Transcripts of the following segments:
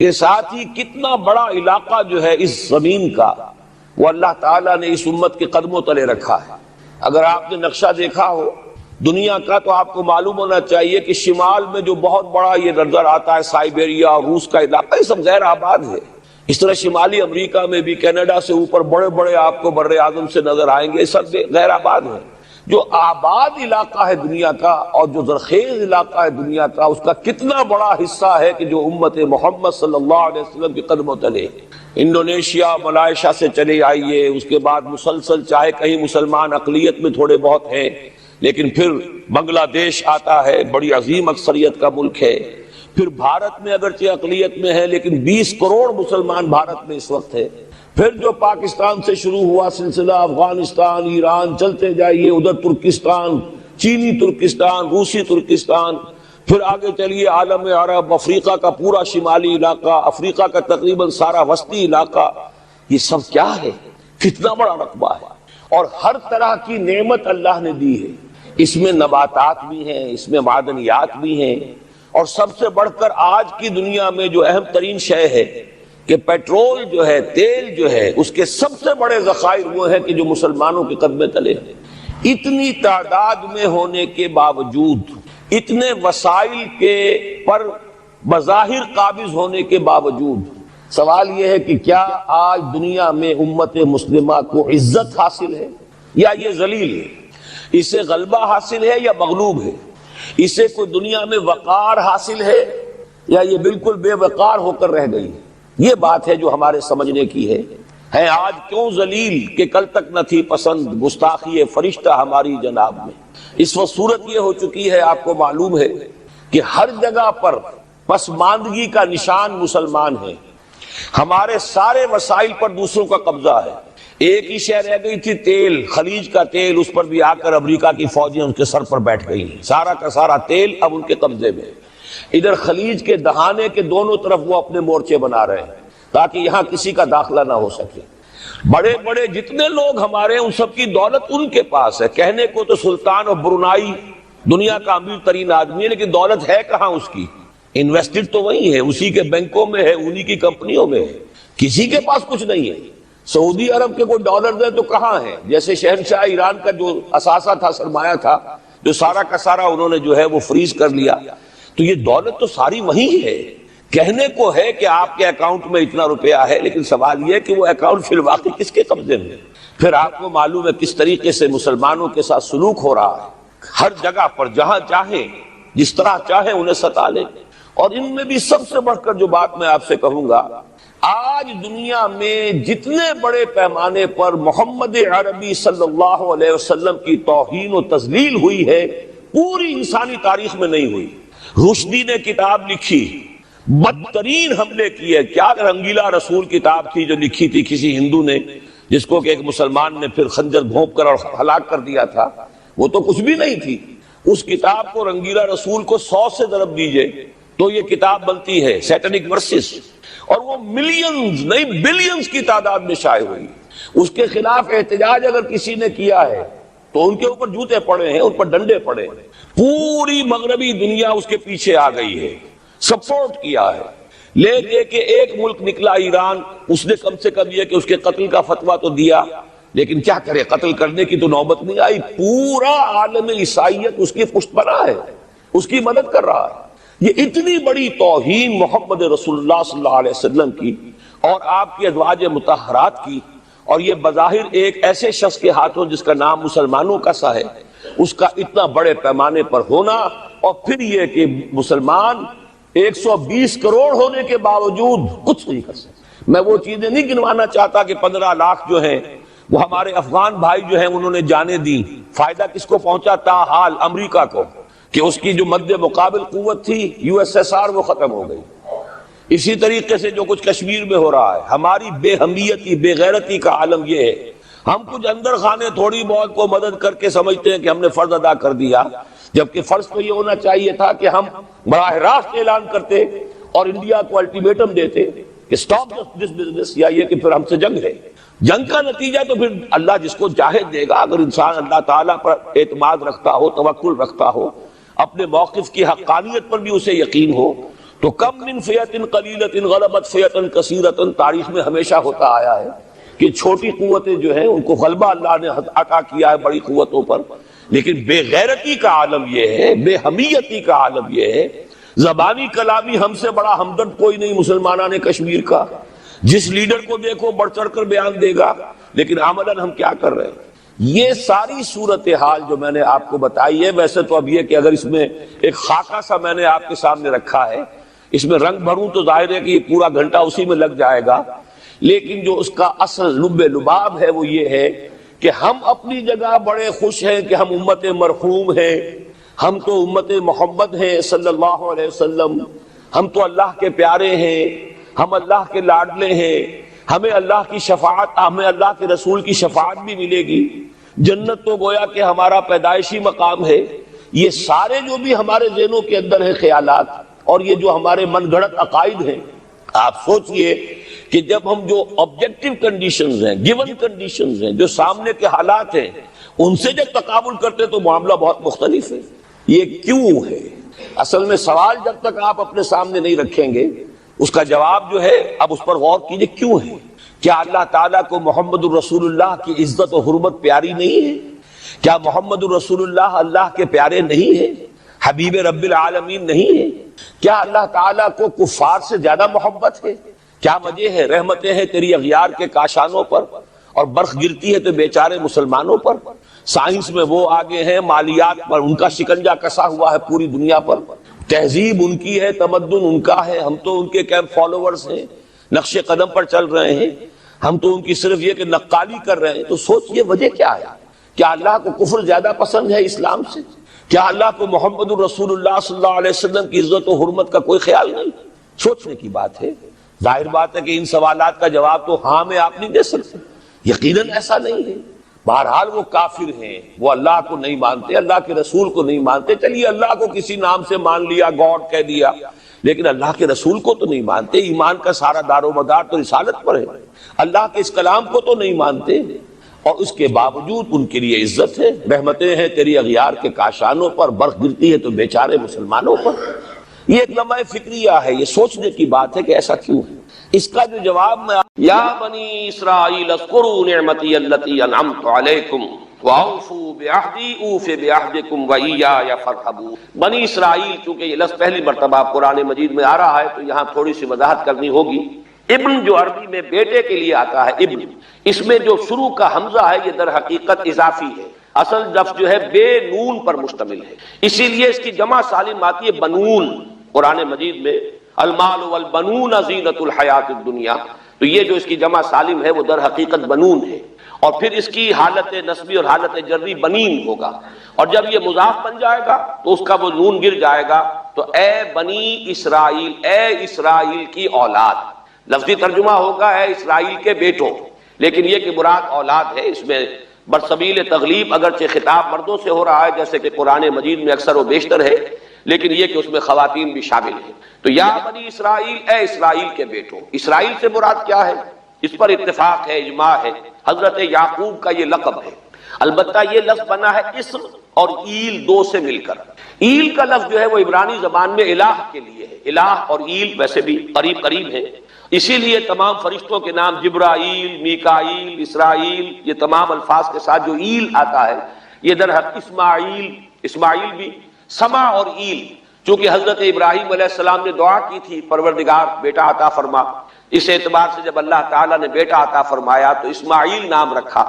کے ساتھ ہی کتنا بڑا علاقہ جو ہے اس زمین کا وہ اللہ تعالیٰ نے اس امت کے قدموں تلے رکھا ہے۔ اگر آپ نے نقشہ دیکھا ہو دنیا کا تو آپ کو معلوم ہونا چاہیے کہ شمال میں جو بہت بڑا یہ نظر آتا ہے سائبیریا اور روس کا علاقہ، یہ سب غیر آباد ہے۔ اس طرح شمالی امریکہ میں بھی کینیڈا سے اوپر بڑے بڑے آپ کو بر اعظم سے نظر آئیں گے، سب غیر آباد ہیں۔ جو آباد علاقہ ہے دنیا کا اور جو زرخیز علاقہ ہے دنیا کا، اس کا کتنا بڑا حصہ ہے کہ جو امت محمد صلی اللہ علیہ وسلم کے قدموں تلے۔ انڈونیشیا ملائیشیا سے چلے آئیے، اس کے بعد مسلسل چاہے کہیں مسلمان اقلیت میں تھوڑے بہت ہیں، لیکن پھر بنگلہ دیش آتا ہے، بڑی عظیم اکثریت کا ملک ہے۔ پھر بھارت میں اگرچہ اقلیت میں ہے لیکن 20 کروڑ مسلمان بھارت میں اس وقت ہے۔ پھر جو پاکستان سے شروع ہوا سلسلہ، افغانستان، ایران، چلتے جائیے ادھر ترکستان، چینی ترکستان، روسی ترکستان، پھر آگے چلیے عالم عرب، افریقہ کا پورا شمالی علاقہ، افریقہ کا تقریباً سارا وسطی علاقہ، یہ سب کیا ہے؟ کتنا بڑا رقبہ ہے، اور ہر طرح کی نعمت اللہ نے دی ہے۔ اس میں نباتات بھی ہیں، اس میں معدنیات بھی ہیں، اور سب سے بڑھ کر آج کی دنیا میں جو اہم ترین شے ہے کہ پیٹرول جو ہے، تیل جو ہے، اس کے سب سے بڑے ذخائر وہ ہیں کہ جو مسلمانوں کے قدمے تلے ہیں۔ اتنی تعداد میں ہونے کے باوجود، اتنے وسائل کے پر بظاہر قابض ہونے کے باوجود، سوال یہ ہے کہ کیا آج دنیا میں امت مسلمہ کو عزت حاصل ہے یا یہ ذلیل ہے؟ اسے غلبہ حاصل ہے یا مغلوب ہے؟ اسے کوئی دنیا میں وقار حاصل ہے یا یہ بالکل بے وقار ہو کر رہ گئی؟ یہ بات ہے جو ہمارے سمجھنے کی ہے آج کیوں ذلیل کہ کل تک نہ تھی پسند، گستاخی فرشتہ ہماری جناب میں۔ اس وقت صورت یہ ہو چکی ہے، آپ کو معلوم ہے کہ ہر جگہ پر پسماندگی کا نشان مسلمان ہیں۔ ہمارے سارے وسائل پر دوسروں کا قبضہ ہے۔ ایک ہی شے رہ گئی تھی تیل، خلیج کا تیل، اس پر بھی آ کر امریکہ کی فوجیں ان کے سر پر بیٹھ گئی ہیں۔ سارا کا سارا تیل اب ان کے قبضے میں۔ ادھر خلیج کے دہانے کے دونوں طرف وہ اپنے مورچے بنا رہے ہیں تاکہ یہاں کسی کا داخلہ نہ ہو سکے۔ بڑے بڑے جتنے لوگ ہمارے ان سب کی دولت ان کے پاس ہے۔ کہنے کو تو سلطان اور برونائی دنیا کا امیر ترین آدمی ہے، لیکن دولت ہے کہاں اس کی؟ انویسٹڈ تو وہی ہے، اسی کے بینکوں میں ہے، انہی کی کمپنیوں میں ہے، کسی کے پاس کچھ نہیں ہے۔ سعودی عرب کے کوئی ڈالر ہے تو کہاں ہے؟ جیسے شہنشاہ ایران کا جو اثاثہ تھا، سرمایہ تھا، جو سارا کا سارا انہوں نے جو ہے وہ فریز کر لیا۔ تو یہ دولت تو ساری وہی ہے۔ کہنے کو ہے کہ آپ کے اکاؤنٹ میں اتنا روپیہ ہے، لیکن سوال یہ ہے کہ وہ اکاؤنٹ فی الواقع کس کے قبضے میں؟ پھر آپ کو معلوم ہے کس طریقے سے مسلمانوں کے ساتھ سلوک ہو رہا ہے۔ ہر جگہ پر جہاں چاہیں، جس طرح چاہیں انہیں ستا لیں۔ اور ان میں بھی سب سے بڑھ کر جو بات میں آپ سے کہوں گا، آج دنیا میں جتنے بڑے پیمانے پر محمد عربی صلی اللہ علیہ وسلم کی توہین و تذلیل ہوئی ہے، پوری انسانی تاریخ میں نہیں ہوئی۔ رشدی نے کتاب لکھی، بدترین حملے کیے۔ کیا رنگیلا رسول کتاب تھی جو لکھی تھی کسی ہندو نے، جس کو کہ ایک مسلمان نے پھر خنجر گھونپ کر اور ہلاک کر دیا تھا۔ وہ تو کچھ بھی نہیں تھی۔ اس کتاب کو رنگیلا رسول کو 100 سے ضرب دیجئے تو یہ کتاب بنتی ہے سیٹنک ورسز، اور وہ ملینز نہیں بلینز کی تعداد میں شائع ہوئی۔ اس کے خلاف احتجاج اگر کسی نے کیا ہے تو ان کے اوپر جوتے پڑے ہیں، ان پر ڈنڈے پڑے ہیں۔ پوری مغربی دنیا اس کے پیچھے آ گئی ہے، سپورٹ کیا ہے۔ لے دے کے ایک ملک نکلا ایران، اس نے کم سے کم یہ کہ اس کے قتل کا فتویٰ تو دیا، لیکن کیا کرے، قتل کرنے کی تو نوبت نہیں آئی۔ پورا عالم عیسائیت اس کی پشت پناہ ہے، اس کی مدد کر رہا ہے۔ یہ اتنی بڑی توہین محمد رسول اللہ صلی اللہ علیہ وسلم کی اور آپ کی ازواج مطہرات کی، اور یہ بظاہر ایک ایسے شخص کے ہاتھوں جس کا نام مسلمانوں کا سا ہے، اس کا اتنا بڑے پیمانے پر ہونا، اور پھر یہ کہ مسلمان 120 کروڑ ہونے کے باوجود کچھ نہیں کر سکتے۔ میں وہ چیزیں نہیں گنوانا چاہتا کہ 15 لاکھ جو ہیں وہ ہمارے افغان بھائی جو ہیں انہوں نے جانیں دی، فائدہ کس کو پہنچا؟ تاحال امریکہ کو، کہ اس کی جو مد مقابل قوت تھی USSR وہ ختم ہو گئی۔ اسی طریقے سے جو کچھ کشمیر میں ہو رہا ہے، ہماری بے ہمیتی، بے غیرتی کا عالم یہ ہے۔ ہم کچھ اندر خانے تھوڑی بہت کو مدد کر کے سمجھتے ہیں کہ ہم نے فرض ادا کر دیا، جبکہ فرض تو یہ ہونا چاہیے تھا کہ ہم براہ راست اعلان کرتے اور انڈیا کو الٹیمیٹم دیتے کہ سٹاپ دس بزنس، یا یہ کہ پھر ہم سے جنگ ہے۔ جنگ کا نتیجہ تو پھر اللہ جس کو چاہے دے گا۔ اگر انسان اللہ تعالیٰ پر اعتماد رکھتا ہو، توکل رکھتا ہو، اپنے موقف کی حقانیت پر بھی اسے یقین ہو، تو کم من فیۃ قلیلۃ غلبت فیۃ کثیرۃ تاریخ میں ہمیشہ ہوتا آیا ہے کہ چھوٹی قوتیں جو ہیں ان کو غلبہ اللہ نے عطا کیا ہے بڑی قوتوں پر، لیکن بے غیرتی کا عالم یہ ہے، بے حمیتی کا عالم یہ ہے، زبانی کلامی ہم سے بڑا ہمدرد کوئی نہیں مسلمانان کشمیر کا، جس لیڈر کو دیکھو بڑھ چڑھ کر بیان دے گا، لیکن عملاً ہم کیا کر رہے ہیں؟ یہ ساری صورتحال جو میں نے آپ کو بتائی ہے، ویسے تو اب یہ کہ اگر اس میں ایک خاکہ سا میں نے آپ کے سامنے رکھا ہے، اس میں رنگ بھروں تو ظاہر ہے کہ یہ پورا گھنٹہ اسی میں لگ جائے گا، لیکن جو اس کا اصل لب لباب ہے وہ یہ ہے کہ ہم اپنی جگہ بڑے خوش ہیں کہ ہم امت مرحوم ہیں، ہم تو امت محمد ہیں صلی اللہ علیہ وسلم، ہم تو اللہ کے پیارے ہیں، ہم اللہ کے لاڈلے ہیں، ہمیں اللہ کی شفاعت، ہمیں اللہ کے رسول کی شفاعت بھی ملے گی، جنت تو گویا کہ ہمارا پیدائشی مقام ہے۔ یہ سارے جو بھی ہمارے ذہنوں کے اندر ہیں خیالات، اور یہ جو ہمارے من گھڑت عقائد ہیں، آپ سوچئے کہ جب ہم جو آبجیکٹیو کنڈیشنز ہیں، گیون کنڈیشنز ہیں، جو سامنے کے حالات ہیں، ان سے جب تقابل کرتے تو معاملہ بہت مختلف ہے۔ یہ کیوں ہے؟ اصل میں سوال جب تک آپ اپنے سامنے نہیں رکھیں گے اس کا جواب جو ہے اب اس پر غور کیجئے، کیوں ہے؟ کیا اللہ تعالیٰ کو محمد الرسول اللہ کی عزت و حرمت پیاری نہیں ہے؟ کیا محمد الرسول اللہ اللہ کے پیارے نہیں ہیں، حبیب رب العالمین نہیں ہے؟ کیا اللہ تعالیٰ کو کفار سے زیادہ محبت ہے؟ کیا وجہ ہے؟ رحمتیں ہیں تیری اغیار کے کاشانوں پر، اور برف گرتی ہے تو بیچارے مسلمانوں پر۔ سائنس میں وہ آگے ہیں، مالیات پر ان کا شکنجہ کسا ہوا ہے پوری دنیا پر، تہذیب ان کی ہے، تمدن ان کا ہے، ہم تو ان کے کیمپ فالوورز ہیں، نقش قدم پر چل رہے ہیں، ہم تو ان کی صرف یہ کہ نقالی کر رہے ہیں۔ تو سوچئے وجہ کیا ہے؟ کیا اللہ کو کفر زیادہ پسند ہے اسلام سے؟ کیا اللہ کو محمد الرسول اللہ صلی اللہ علیہ وسلم کی عزت و حرمت کا کوئی خیال نہیں؟ سوچنے کی بات ہے۔ ظاہر بات ہے کہ ان سوالات کا جواب تو ہاں میں آپ نہیں دے سکتے، یقیناً ایسا نہیں ہے۔ بہرحال وہ کافر ہیں، وہ اللہ کو نہیں مانتے، اللہ کے رسول کو نہیں مانتے، چلیے اللہ کو کسی نام سے مان لیا، گاڈ کہہ دیا، لیکن اللہ کے رسول کو تو نہیں مانتے۔ ایمان کا سارا دار و مدار تو رسالت پر ہے، اللہ کے اس کلام کو تو نہیں مانتے، اور اس کے باوجود ان کے لیے عزت ہے، رحمتیں ہیں تیری اغیار کے کاشانوں پر، برف گرتی ہے تو بیچارے مسلمانوں پر۔ یہ ایک لمحہ فکریہ ہے، یہ سوچنے کی بات ہے کہ ایسا کیوں ہے۔ اس کا جو جواب میں یا بنی اسرائیل اذکروا نعمتی التی انعمت علیکم واوفوا بعہدی اوف بعہدکم وایای فارہبون۔ بنی اسرائیل، چونکہ یہ لفظ پہلی مرتبہ قرآن مجید میں آ رہا ہے تو یہاں تھوڑی سی وضاحت کرنی ہوگی۔ ابن جو عربی میں بیٹے کے لیے آتا ہے ابن، اس میں جو شروع کا حمزہ ہے یہ در حقیقت اضافی ہے، اصل لفظ جو ہے بے نون پر مشتمل ہے، اسی لیے اس کی جمع سالم آتی ہے بنون۔ قرآن مجید میں المال والبنون زینت الحیات الدنیا، تو یہ جو اس کی جمع سالم ہے وہ در حقیقت بنون ہے، اور پھر اس کی حالت نسبی اور حالت جری بنین ہوگا، اور جب یہ مضاف بن جائے گا تو اس کا وہ نون گر جائے گا، تو اے بنی اسرائیل، اے اسرائیل کی اولاد۔ لفظی ترجمہ ہوگا اے اسرائیل کے بیٹوں، لیکن یہ کہ مراد اولاد ہے، اس میں برسبیل تغلیب اگرچہ خطاب مردوں سے ہو رہا ہے جیسے کہ قرآن مجید میں اکثر و بیشتر ہے، لیکن یہ کہ اس میں خواتین بھی شامل ہیں۔ تو یا بنی اسرائیل، اے اسرائیل کے بیٹوں، اسرائیل سے مراد کیا ہے؟ اس پر اتفاق ہے، اجماع ہے، حضرت یعقوب کا یہ لقب ہے۔ البتہ یہ لفظ بنا ہے اسم اور ایل دو سے مل کر۔ ایل کا لفظ جو ہے وہ عبرانی زبان میں الہ کے لیے ہے، الہ اور ایل ویسے بھی قریب قریب ہیں، اسی لیے تمام فرشتوں کے نام جبرائیل، میکائیل، اسرائیل، یہ تمام الفاظ کے ساتھ جو ایل آتا ہے یہ در حق اسماعیل بھی سما اور ایل، چونکہ حضرت ابراہیم علیہ السلام نے دعا کی تھی پروردگار بیٹا عطا فرما، اس اعتبار سے جب اللہ تعالیٰ نے بیٹا عطا فرمایا تو اسماعیل نام رکھا،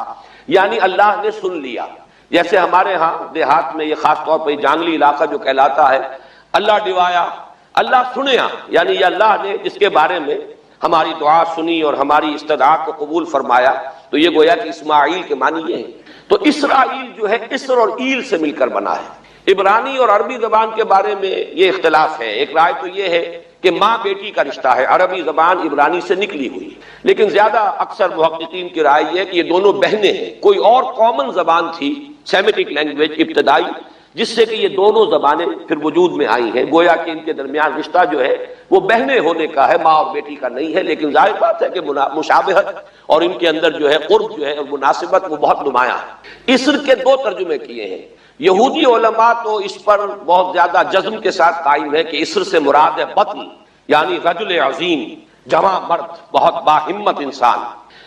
یعنی اللہ نے سن لیا۔ جیسے ہمارے ہاں دیہات میں یہ خاص طور پر جانگلی علاقہ جو کہلاتا ہے، اللہ ڈوایا، اللہ سنیا، یعنی یہ اللہ نے جس کے بارے میں ہماری دعا سنی اور ہماری استدعا کو قبول فرمایا، تو یہ گویا کہ اسماعیل کے معنی یہ ہے۔ تو اسرائیل جو ہے اسر اور ایل سے مل کر بنا ہے۔ عبرانی اور عربی زبان کے بارے میں یہ اختلاف ہے، ایک رائے تو یہ ہے کہ ماں بیٹی کا رشتہ ہے، عربی زبان عبرانی سے نکلی ہوئی، لیکن زیادہ اکثر محققین کی رائے یہ ہے کہ یہ دونوں بہنیں ہیں، کوئی اور کامن زبان تھی سیمیٹک لینگویج ابتدائی جس سے کہ یہ دونوں زبانیں پھر وجود میں آئی ہیں، گویا کہ ان کے درمیان رشتہ جو ہے وہ بہنیں ہونے کا ہے، ماں اور بیٹی کا نہیں ہے، لیکن ظاہر بات ہے کہ مشابہت اور ان کے اندر جو ہے قرب جو ہے اور مناسبت وہ بہت نمایاں ہے۔ اسر کے دو ترجمے کیے ہیں، یہودی علماء تو اس پر بہت زیادہ جزم کے ساتھ قائم ہے کہ اسر سے مراد ہے بطن، یعنی رجل عظیم، جواں مرد، بہت باہمت انسان،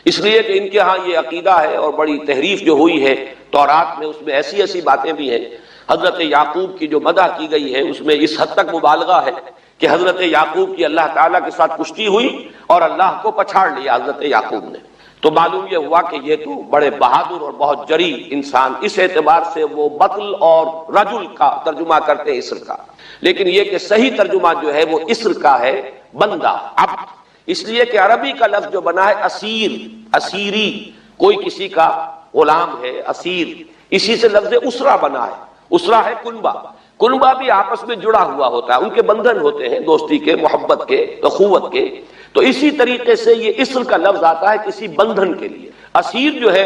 اس لیے کہ ان کے ہاں یہ عقیدہ ہے اور بڑی تحریف جو ہوئی ہے تورات میں، اس میں ایسی ایسی باتیں بھی ہیں۔ حضرت یعقوب کی جو مدح کی گئی ہے اس میں اس حد تک مبالغہ ہے کہ حضرت یعقوب کی اللہ تعالیٰ کے ساتھ کشتی ہوئی اور اللہ کو پچھاڑ لیا حضرت یعقوب نے۔ تو معلوم یہ ہوا کہ یہ تو بڑے بہادر اور بہت جری انسان، اس اعتبار سے وہ بطل اور رجل کا ترجمہ کرتے ہیں اسر کا، لیکن یہ کہ صحیح ترجمہ جو ہے وہ اسر کا ہے، بندہ، عبد، اس لیے کہ عربی کا لفظ جو بنا ہے اسیر، اسیری، کوئی کسی کا غلام ہے، اسیر، اسی سے لفظ اسرہ بنا ہے۔ اسرہ ہے کنبہ، کنبہ بھی آپس میں جڑا ہوا ہوتا ہے، ان کے بندھن ہوتے ہیں دوستی کے، محبت کے، اخوت کے، تو اسی طریقے سے یہ اسر کا لفظ آتا ہے کسی بندھن کے لیے۔ اسیر جو ہے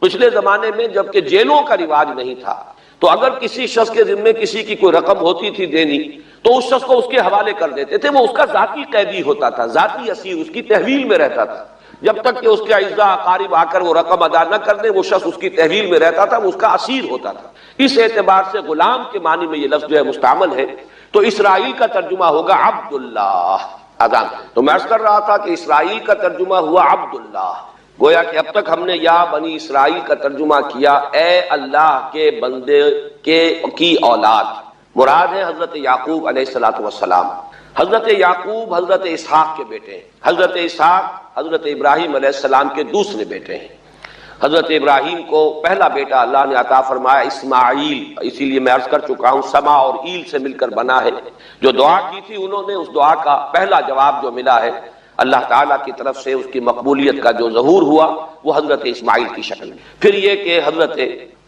پچھلے زمانے میں جبکہ جیلوں کا رواج نہیں تھا، تو اگر کسی شخص کے ذمے کسی کی کوئی رقم ہوتی تھی دینی تو اس شخص کو اس کے حوالے کر دیتے تھے، وہ اس کا ذاتی قیدی ہوتا تھا، ذاتی اسیر، اس کی تحویل میں رہتا تھا، جب تک کہ اس کے اعزاء اقارب آ کر وہ رقم ادا نہ کر دیں وہ شخص اس کی تحویل میں رہتا تھا، وہ اس کا اسیر ہوتا تھا۔ اس اعتبار سے غلام کے معنی میں یہ لفظ جو ہے مستعمل ہے، تو اسرائیل کا ترجمہ ہوگا عبداللہ۔ اذان تو میں عرض کر رہا تھا کہ اسرائیل کا ترجمہ ہوا عبداللہ، گویا کہ اب تک ہم نے یا بنی اسرائیل کا ترجمہ کیا اے اللہ کے بندے کی اولاد، مراد ہے حضرت یعقوب علیہ السلام۔ حضرت یعقوب حضرت اسحاق کے بیٹے ہیں، حضرت اسحاق حضرت ابراہیم علیہ السلام کے دوسرے بیٹے ہیں۔ حضرت ابراہیم کو پہلا بیٹا اللہ نے عطا فرمایا اسماعیل، اسی لیے میں عرض کر چکا ہوں سما اور ایل سے مل کر بنا ہے۔ جو دعا کی تھی انہوں نے، اس دعا کا پہلا جواب جو ملا ہے اللہ تعالیٰ کی طرف سے، اس کی مقبولیت کا جو ظہور ہوا وہ حضرت اسماعیل کی شکل میں۔ پھر یہ کہ حضرت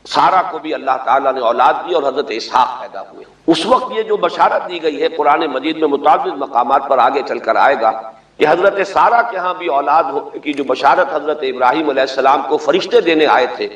سارہ کو بھی اللہ تعالیٰ نے اولاد دی اور حضرت اسحاق پیدا ہوئے۔ اس وقت یہ جو بشارت دی گئی ہے قرآن مجید میں متعدد مقامات پر آگے چل کر آئے گا کہ حضرت سارہ کے ہاں بھی اولاد ہونے کی جو بشارت حضرت ابراہیم علیہ السلام کو فرشتے دینے آئے تھے،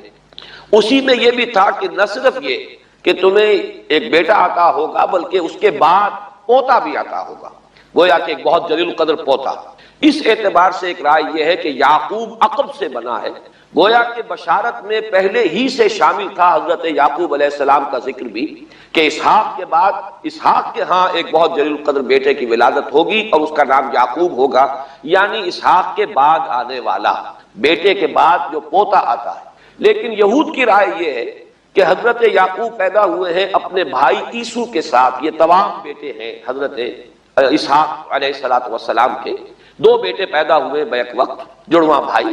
اسی میں یہ بھی تھا کہ نہ صرف یہ کہ تمہیں ایک بیٹا عطا ہوگا بلکہ اس کے بعد پوتا بھی عطا ہوگا، گویا کہ ایک بہت جلیل القدر پوتا۔ اس اعتبار سے ایک رائے یہ ہے کہ یعقوب عقب سے بنا ہے، گویا کہ بشارت میں پہلے ہی سے شامل تھا حضرت یعقوب علیہ السلام کا ذکر بھی، کہ اسحاق کے بعد اسحاق کے ہاں ایک بہت جلیل القدر بیٹے کی ولادت ہوگی اور اس کا نام یعقوب ہوگا، یعنی اسحاق کے بعد آنے والا، بیٹے کے بعد جو پوتا آتا ہے۔ لیکن یہود کی رائے یہ ہے کہ حضرت یعقوب پیدا ہوئے ہیں اپنے بھائی عیسو کے ساتھ، یہ تمام بیٹے ہیں حضرت اسحاق علیہ السلام کے، دو بیٹے پیدا ہوئے بیک وقت، جڑواں بھائی۔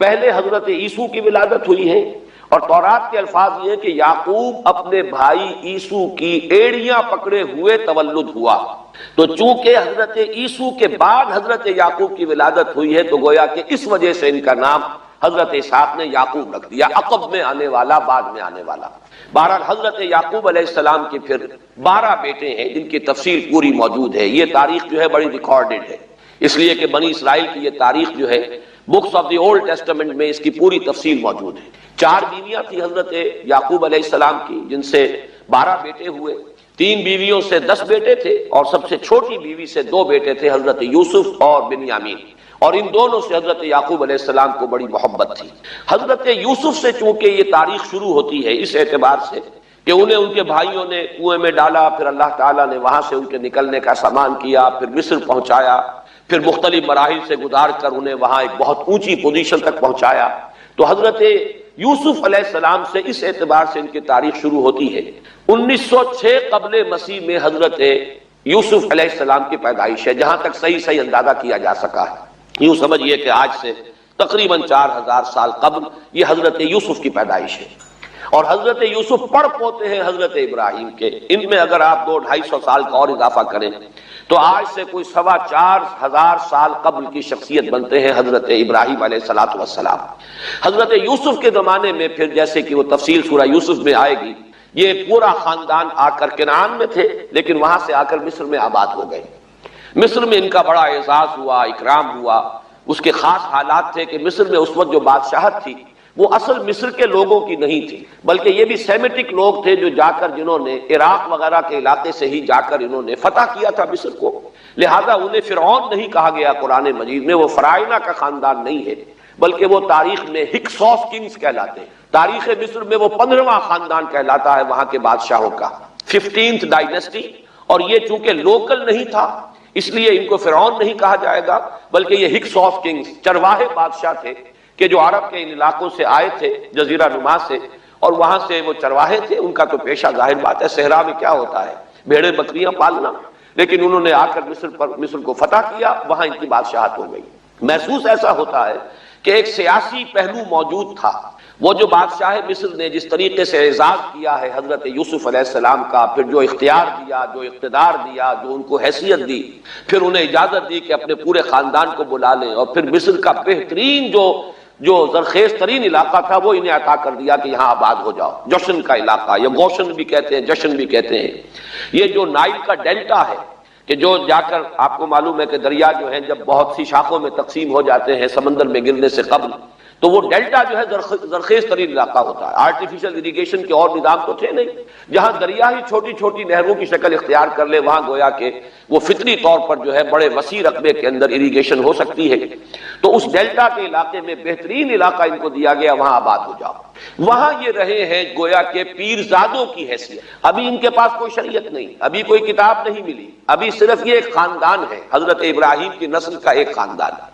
پہلے حضرت عیسو کی ولادت ہوئی ہے، اور تورات کے الفاظ یہ کہ یعقوب اپنے بھائی عیسو کی ایڑیاں پکڑے ہوئے تولد ہوا، تو چونکہ حضرت عیسو کے بعد حضرت یعقوب کی ولادت ہوئی ہے تو گویا کہ اس وجہ سے ان کا نام حضرت اسحاق نے یعقوب رکھ دیا، عقب میں آنے والا، بعد میں آنے والا۔ بہرحال حضرت یعقوب علیہ السلام کے پھر 12 بیٹے ہیں جن کی تفصیل پوری موجود ہے، یہ تاریخ جو ہے بڑی ریکارڈڈ ہے، اس لیے کہ بنی اسرائیل کی یہ تاریخ جو ہے books of the old testament میں اس کی پوری تفصیل موجود ہے۔ 4 بیویاں تھی حضرت یعقوب علیہ السلام کی، جن سے 12 بیٹے ہوئے، 3 بیویوں سے 10 بیٹے تھے، اور سب سے چھوٹی بیوی سے 2 بیٹے تھے حضرت یوسف اور بنیامین، اور ان دونوں سے حضرت یعقوب علیہ السلام کو بڑی محبت تھی۔ حضرت یوسف سے چونکہ یہ تاریخ شروع ہوتی ہے اس اعتبار سے کہ انہیں ان کے بھائیوں نے کنویں میں ڈالا، پھر اللہ تعالیٰ نے وہاں سے ان کے نکلنے کا سامان کیا، پھر مصر پہنچایا، پھر مختلف مراحل سے گزار کر انہیں وہاں ایک بہت اونچی پوزیشن تک پہنچایا۔ تو حضرت یوسف علیہ السلام سے اس اعتبار سے ان کی تاریخ شروع ہوتی ہے۔ 1906 قبل مسیح میں حضرت یوسف علیہ السلام کی پیدائش ہے، جہاں تک صحیح اندازہ کیا جا سکا ہے۔ یوں سمجھئے کہ آج سے تقریباً 4000 سال قبل یہ حضرت یوسف کی پیدائش ہے، اور حضرت یوسف پڑ پوتے ہیں حضرت ابراہیم کے۔ ان میں اگر آپ 200-250 سال کا اور اضافہ کریں تو آج سے کوئی 4,2500 سال قبل کی شخصیت بنتے ہیں حضرت ابراہیم علیہ السلام۔ حضرت یوسف کے زمانے میں پھر جیسے کہ وہ تفصیل سورہ یوسف میں آئے گی، یہ پورا خاندان آ کر کنعان میں تھے، لیکن وہاں سے آ کر مصر میں آباد ہو گئے۔ مصر میں ان کا بڑا اعزاز ہوا، اکرام ہوا۔ اس کے خاص حالات تھے کہ مصر میں اس وقت جو بادشاہت تھی وہ اصل مصر کے لوگوں کی نہیں تھی، بلکہ یہ بھی سیمیٹک لوگ تھے جو جا کر جنہوں نے عراق وغیرہ کے علاقے سے ہی جا کر انہوں نے فتح کیا تھا مصر کو۔ لہذا انہیں فرعون نہیں کہا گیا قرآن مجید میں، وہ فرائنہ کا خاندان نہیں ہے، بلکہ وہ تاریخ میں ہکسوس کنگز کہلاتے ہیں۔ تاریخ مصر میں وہ 15واں خاندان کہلاتا ہے وہاں کے بادشاہوں کا، 15th ڈائنیسٹی۔ اور یہ چونکہ لوکل نہیں تھا اس لیے ان کو فرعون نہیں کہا جائے گا، بلکہ یہ ہکسوس کنگز چرواہے بادشاہ تھے کہ جو عرب کے ان علاقوں سے آئے تھے جزیرہ نما سے، اور وہاں سے وہ چرواہے تھے۔ ان کا تو پیشہ ظاہر بات ہے صحرا میں کیا ہوتا ہے، بھیڑیں بکریاں پالنا، لیکن انہوں نے آ کر مصر کو فتح کیا، وہاں ان کی بادشاہت ہو گئی۔ محسوس ایسا ہوتا ہے کہ ایک سیاسی پہلو موجود تھا۔ وہ جو بادشاہ مصر نے جس طریقے سے اعزاز کیا ہے حضرت یوسف علیہ السلام کا، پھر جو اختیار دیا، جو اقتدار دیا، جو ان کو حیثیت دی، پھر انہیں اجازت دی کہ اپنے پورے خاندان کو بلا لیں، اور پھر مصر کا بہترین جو زرخیز ترین علاقہ تھا وہ انہیں عطا کر دیا کہ یہاں آباد ہو جاؤ۔ جشن کا علاقہ، یا گوشن بھی کہتے ہیں، جشن بھی کہتے ہیں۔ یہ جو نائل کا ڈیلٹا ہے کہ جو جا کر آپ کو معلوم ہے کہ دریا جو ہیں جب بہت سی شاخوں میں تقسیم ہو جاتے ہیں سمندر میں گرنے سے قبل، تو وہ ڈیلٹا جو ہے زرخیز ترین علاقہ ہوتا ہے۔ آرٹیفیشل اریگیشن کے اور نظام تو تھے نہیں، جہاں دریا ہی چھوٹی چھوٹی نہروں کی شکل اختیار کر لے وہاں گویا کہ وہ فطری طور پر جو ہے بڑے وسیع رقبے کے اندر اریگیشن ہو سکتی ہے۔ تو اس ڈیلٹا کے علاقے میں بہترین علاقہ ان کو دیا گیا، وہاں آباد ہو جاؤ۔ وہاں یہ رہے ہیں گویا کہ پیرزادوں کی حیثیت۔ ابھی ان کے پاس کوئی شریعت نہیں، ابھی کوئی کتاب نہیں ملی، ابھی صرف یہ ایک خاندان ہے، حضرت ابراہیم کی نسل کا ایک خاندان ہے۔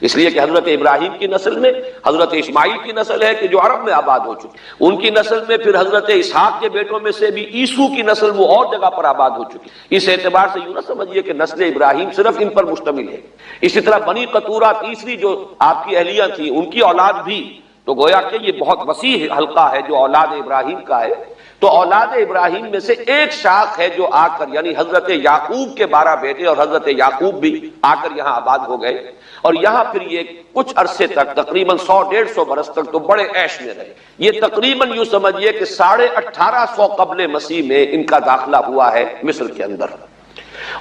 اس لیے کہ حضرت ابراہیم کی نسل میں حضرت اسماعیل کی نسل ہے کہ جو عرب میں آباد ہو چکی، ان کی نسل میں پھر حضرت اسحاق کے بیٹوں میں سے بھی عیسو کی نسل وہ اور جگہ پر آباد ہو چکی۔ اس اعتبار سے یوں نہ سمجھیے کہ نسل ابراہیم صرف ان پر مشتمل ہے۔ اسی طرح بنی قطورہ تیسری جو آپ کی اہلیہ تھی، ان کی اولاد بھی، تو گویا کہ یہ بہت وسیع حلقہ ہے جو اولاد ابراہیم کا ہے۔ تو اولاد ابراہیم میں سے ایک شاخ ہے جو آ کر، یعنی حضرت یعقوب کے 12 بیٹے اور حضرت یعقوب بھی آ کر یہاں آباد ہو گئے، اور یہاں پھر یہ کچھ عرصے تک تقریباً 100-150 برس تک تو بڑے عیش میں رہے۔ یہ تقریباً یوں سمجھیے کہ 1850 قبل مسیح میں ان کا داخلہ ہوا ہے مصر کے اندر،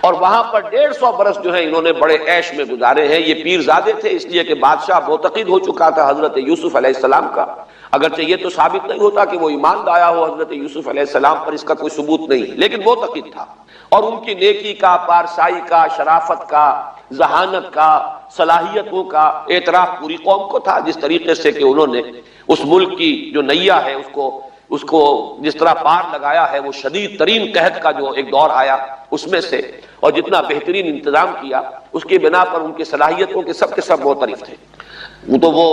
اور وہاں پر 150 برس جو ہیں انہوں نے بڑے عیش میں گزارے ہیں۔ یہ پیرزادے تھے اس لیے کہ بادشاہ معتقد ہو چکا تھا حضرت یوسف علیہ السلام کا، اگرچہ یہ تو ثابت نہیں ہوتا کہ وہ ایمان لایا ہو حضرت یوسف علیہ السلام پر، اس کا کوئی ثبوت نہیں ہے، لیکن معتقد تھا، اور ان کی نیکی کا، پارسائی کا، شرافت کا، ذہانت کا، صلاحیتوں کا اعتراف پوری قوم کو تھا۔ جس طریقے سے کہ انہوں نے اس ملک کی جو نیا ہے اس کو جس طرح پار لگایا ہے، وہ شدید ترین قحط کا جو ایک دور آیا اس میں سے، اور جتنا بہترین انتظام کیا اس کی بنا پر ان کی صلاحیتوں کے سب معترف تھے۔ تو وہ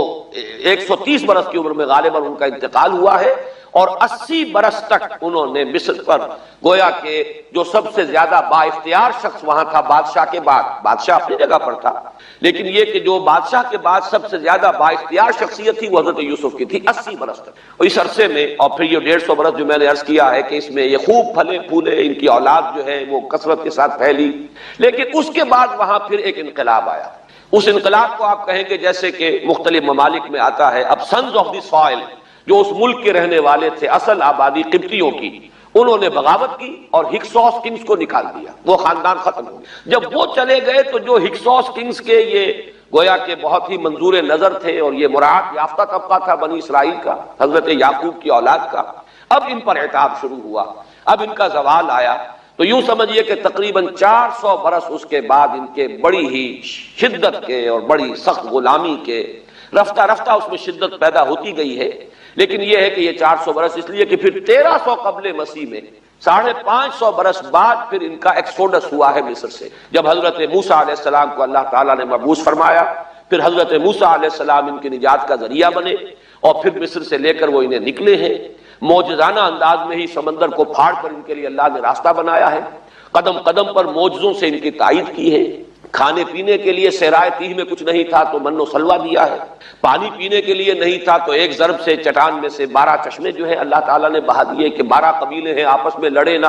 130 برس کی عمر میں غالباً ان کا انتقال ہوا ہے، اور 80 برس تک انہوں نے مصر پر گویا کہ جو سب سے زیادہ با اختیار شخص وہاں تھا بادشاہ کے بعد، بادشاہ اپنی جگہ پر تھا، لیکن یہ کہ جو بادشاہ کے بعد سب سے زیادہ با اختیار شخصیت تھی وہ حضرت یوسف کی تھی 80 برس تک۔ اور اس عرصے میں، اور پھر یہ 150 برس جو میں نے عرض کیا ہے کہ اس میں یہ خوب پھلے پھولے، ان کی اولاد جو ہے وہ کثرت کے ساتھ پھیلی، لیکن اس کے بعد وہاں پھر ایک انقلاب آیا۔ اس انقلاب کو آپ کہیں گے جیسے کہ مختلف ممالک میں آتا ہے، اب سنز آف دی سوائل جو اس ملک کے رہنے والے تھے، اصل آبادی قبطیوں کی، انہوں نے بغاوت کی اور ہکسوس کنگز کو نکال دیا، وہ خاندان ختم ہو گیا۔ جب وہ چلے گئے تو جو ہکسوس کنگز کے یہ گویا کہ بہت ہی منظور نظر تھے، اور یہ مراعات یافتہ طبقہ تھا بنی اسرائیل کا، حضرت یعقوب کی اولاد کا، اب ان پر عتاب شروع ہوا، اب ان کا زوال آیا۔ تو یوں سمجھیے کہ تقریباً 400 برس اس کے بعد ان کے بڑی ہی شدت کے اور بڑی سخت غلامی کے، رفتہ رفتہ اس میں شدت پیدا ہوتی گئی ہے، لیکن یہ ہے کہ یہ 400 برس اس لیے کہ پھر 1300 قبل مسیح میں 550 برس بعد پھر ان کا ایکسوڈس ہوا ہے مصر سے، جب حضرت موسیٰ علیہ السلام کو اللہ تعالیٰ نے مبعوث فرمایا، پھر حضرت موسیٰ علیہ السلام ان کی نجات کا ذریعہ بنے، اور پھر مصر سے لے کر وہ انہیں نکلے ہیں، معجزانہ انداز میں ہی سمندر کو پھاڑ کر ان کے لیے اللہ نے راستہ بنایا ہے، قدم قدم پر معجزوں سے ان کی تائید کی ہے۔ کھانے پینے کے لیے صحرائے تیہ میں کچھ نہیں تھا تو من و سلوہ دیا ہے، پانی پینے کے لیے نہیں تھا تو ایک ضرب سے چٹان میں سے 12 چشمے جو ہے اللہ تعالیٰ نے بہا دیے کہ 12 قبیلے ہیں آپس میں لڑے نہ،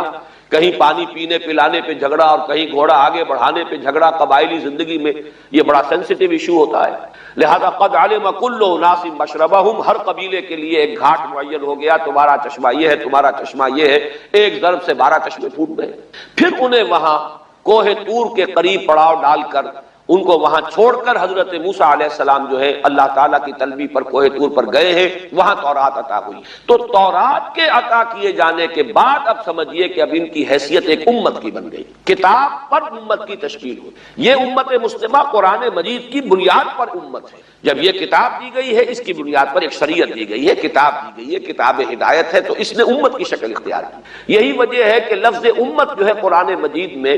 کہیں پانی پینے پلانے پہ جھگڑا اور کہیں گھوڑا آگے بڑھانے پہ جھگڑا۔ قبائلی زندگی میں یہ بڑا سینسیٹیو ایشو ہوتا ہے، لہذا قد علم کل اناس مشربہم، ہر قبیلے کے لیے ایک گھاٹ معین ہو گیا، تمہارا چشمہ یہ ہے، تمہارا چشمہ یہ ہے، ایک ضرب سے 12 چشمے پھوٹ گئے۔ پھر انہیں وہاں کوہ طور کے قریب پڑاؤ ڈال کر ان کو وہاں چھوڑ کر حضرت موسیٰ علیہ السلام جو ہے اللہ تعالیٰ کی طلبی پر کوہ طور پر گئے ہیں، وہاں تورات عطا ہوئی۔ تو تورات کے عطا کیے جانے کے بعد اب سمجھیے کہ اب ان کی حیثیت ایک امت کی بن گئی، کتاب پر امت کی تشکیل ہوئی۔ یہ امت مسلمہ قرآن مجید کی بنیاد پر امت ہے۔ جب یہ کتاب دی گئی ہے، اس کی بنیاد پر ایک شریعت دی گئی ہے، کتاب دی گئی ہے، کتاب ہدایت ہے، تو اس نے امت کی شکل اختیار کی۔ یہی وجہ ہے کہ لفظ امت جو ہے قرآن مجید میں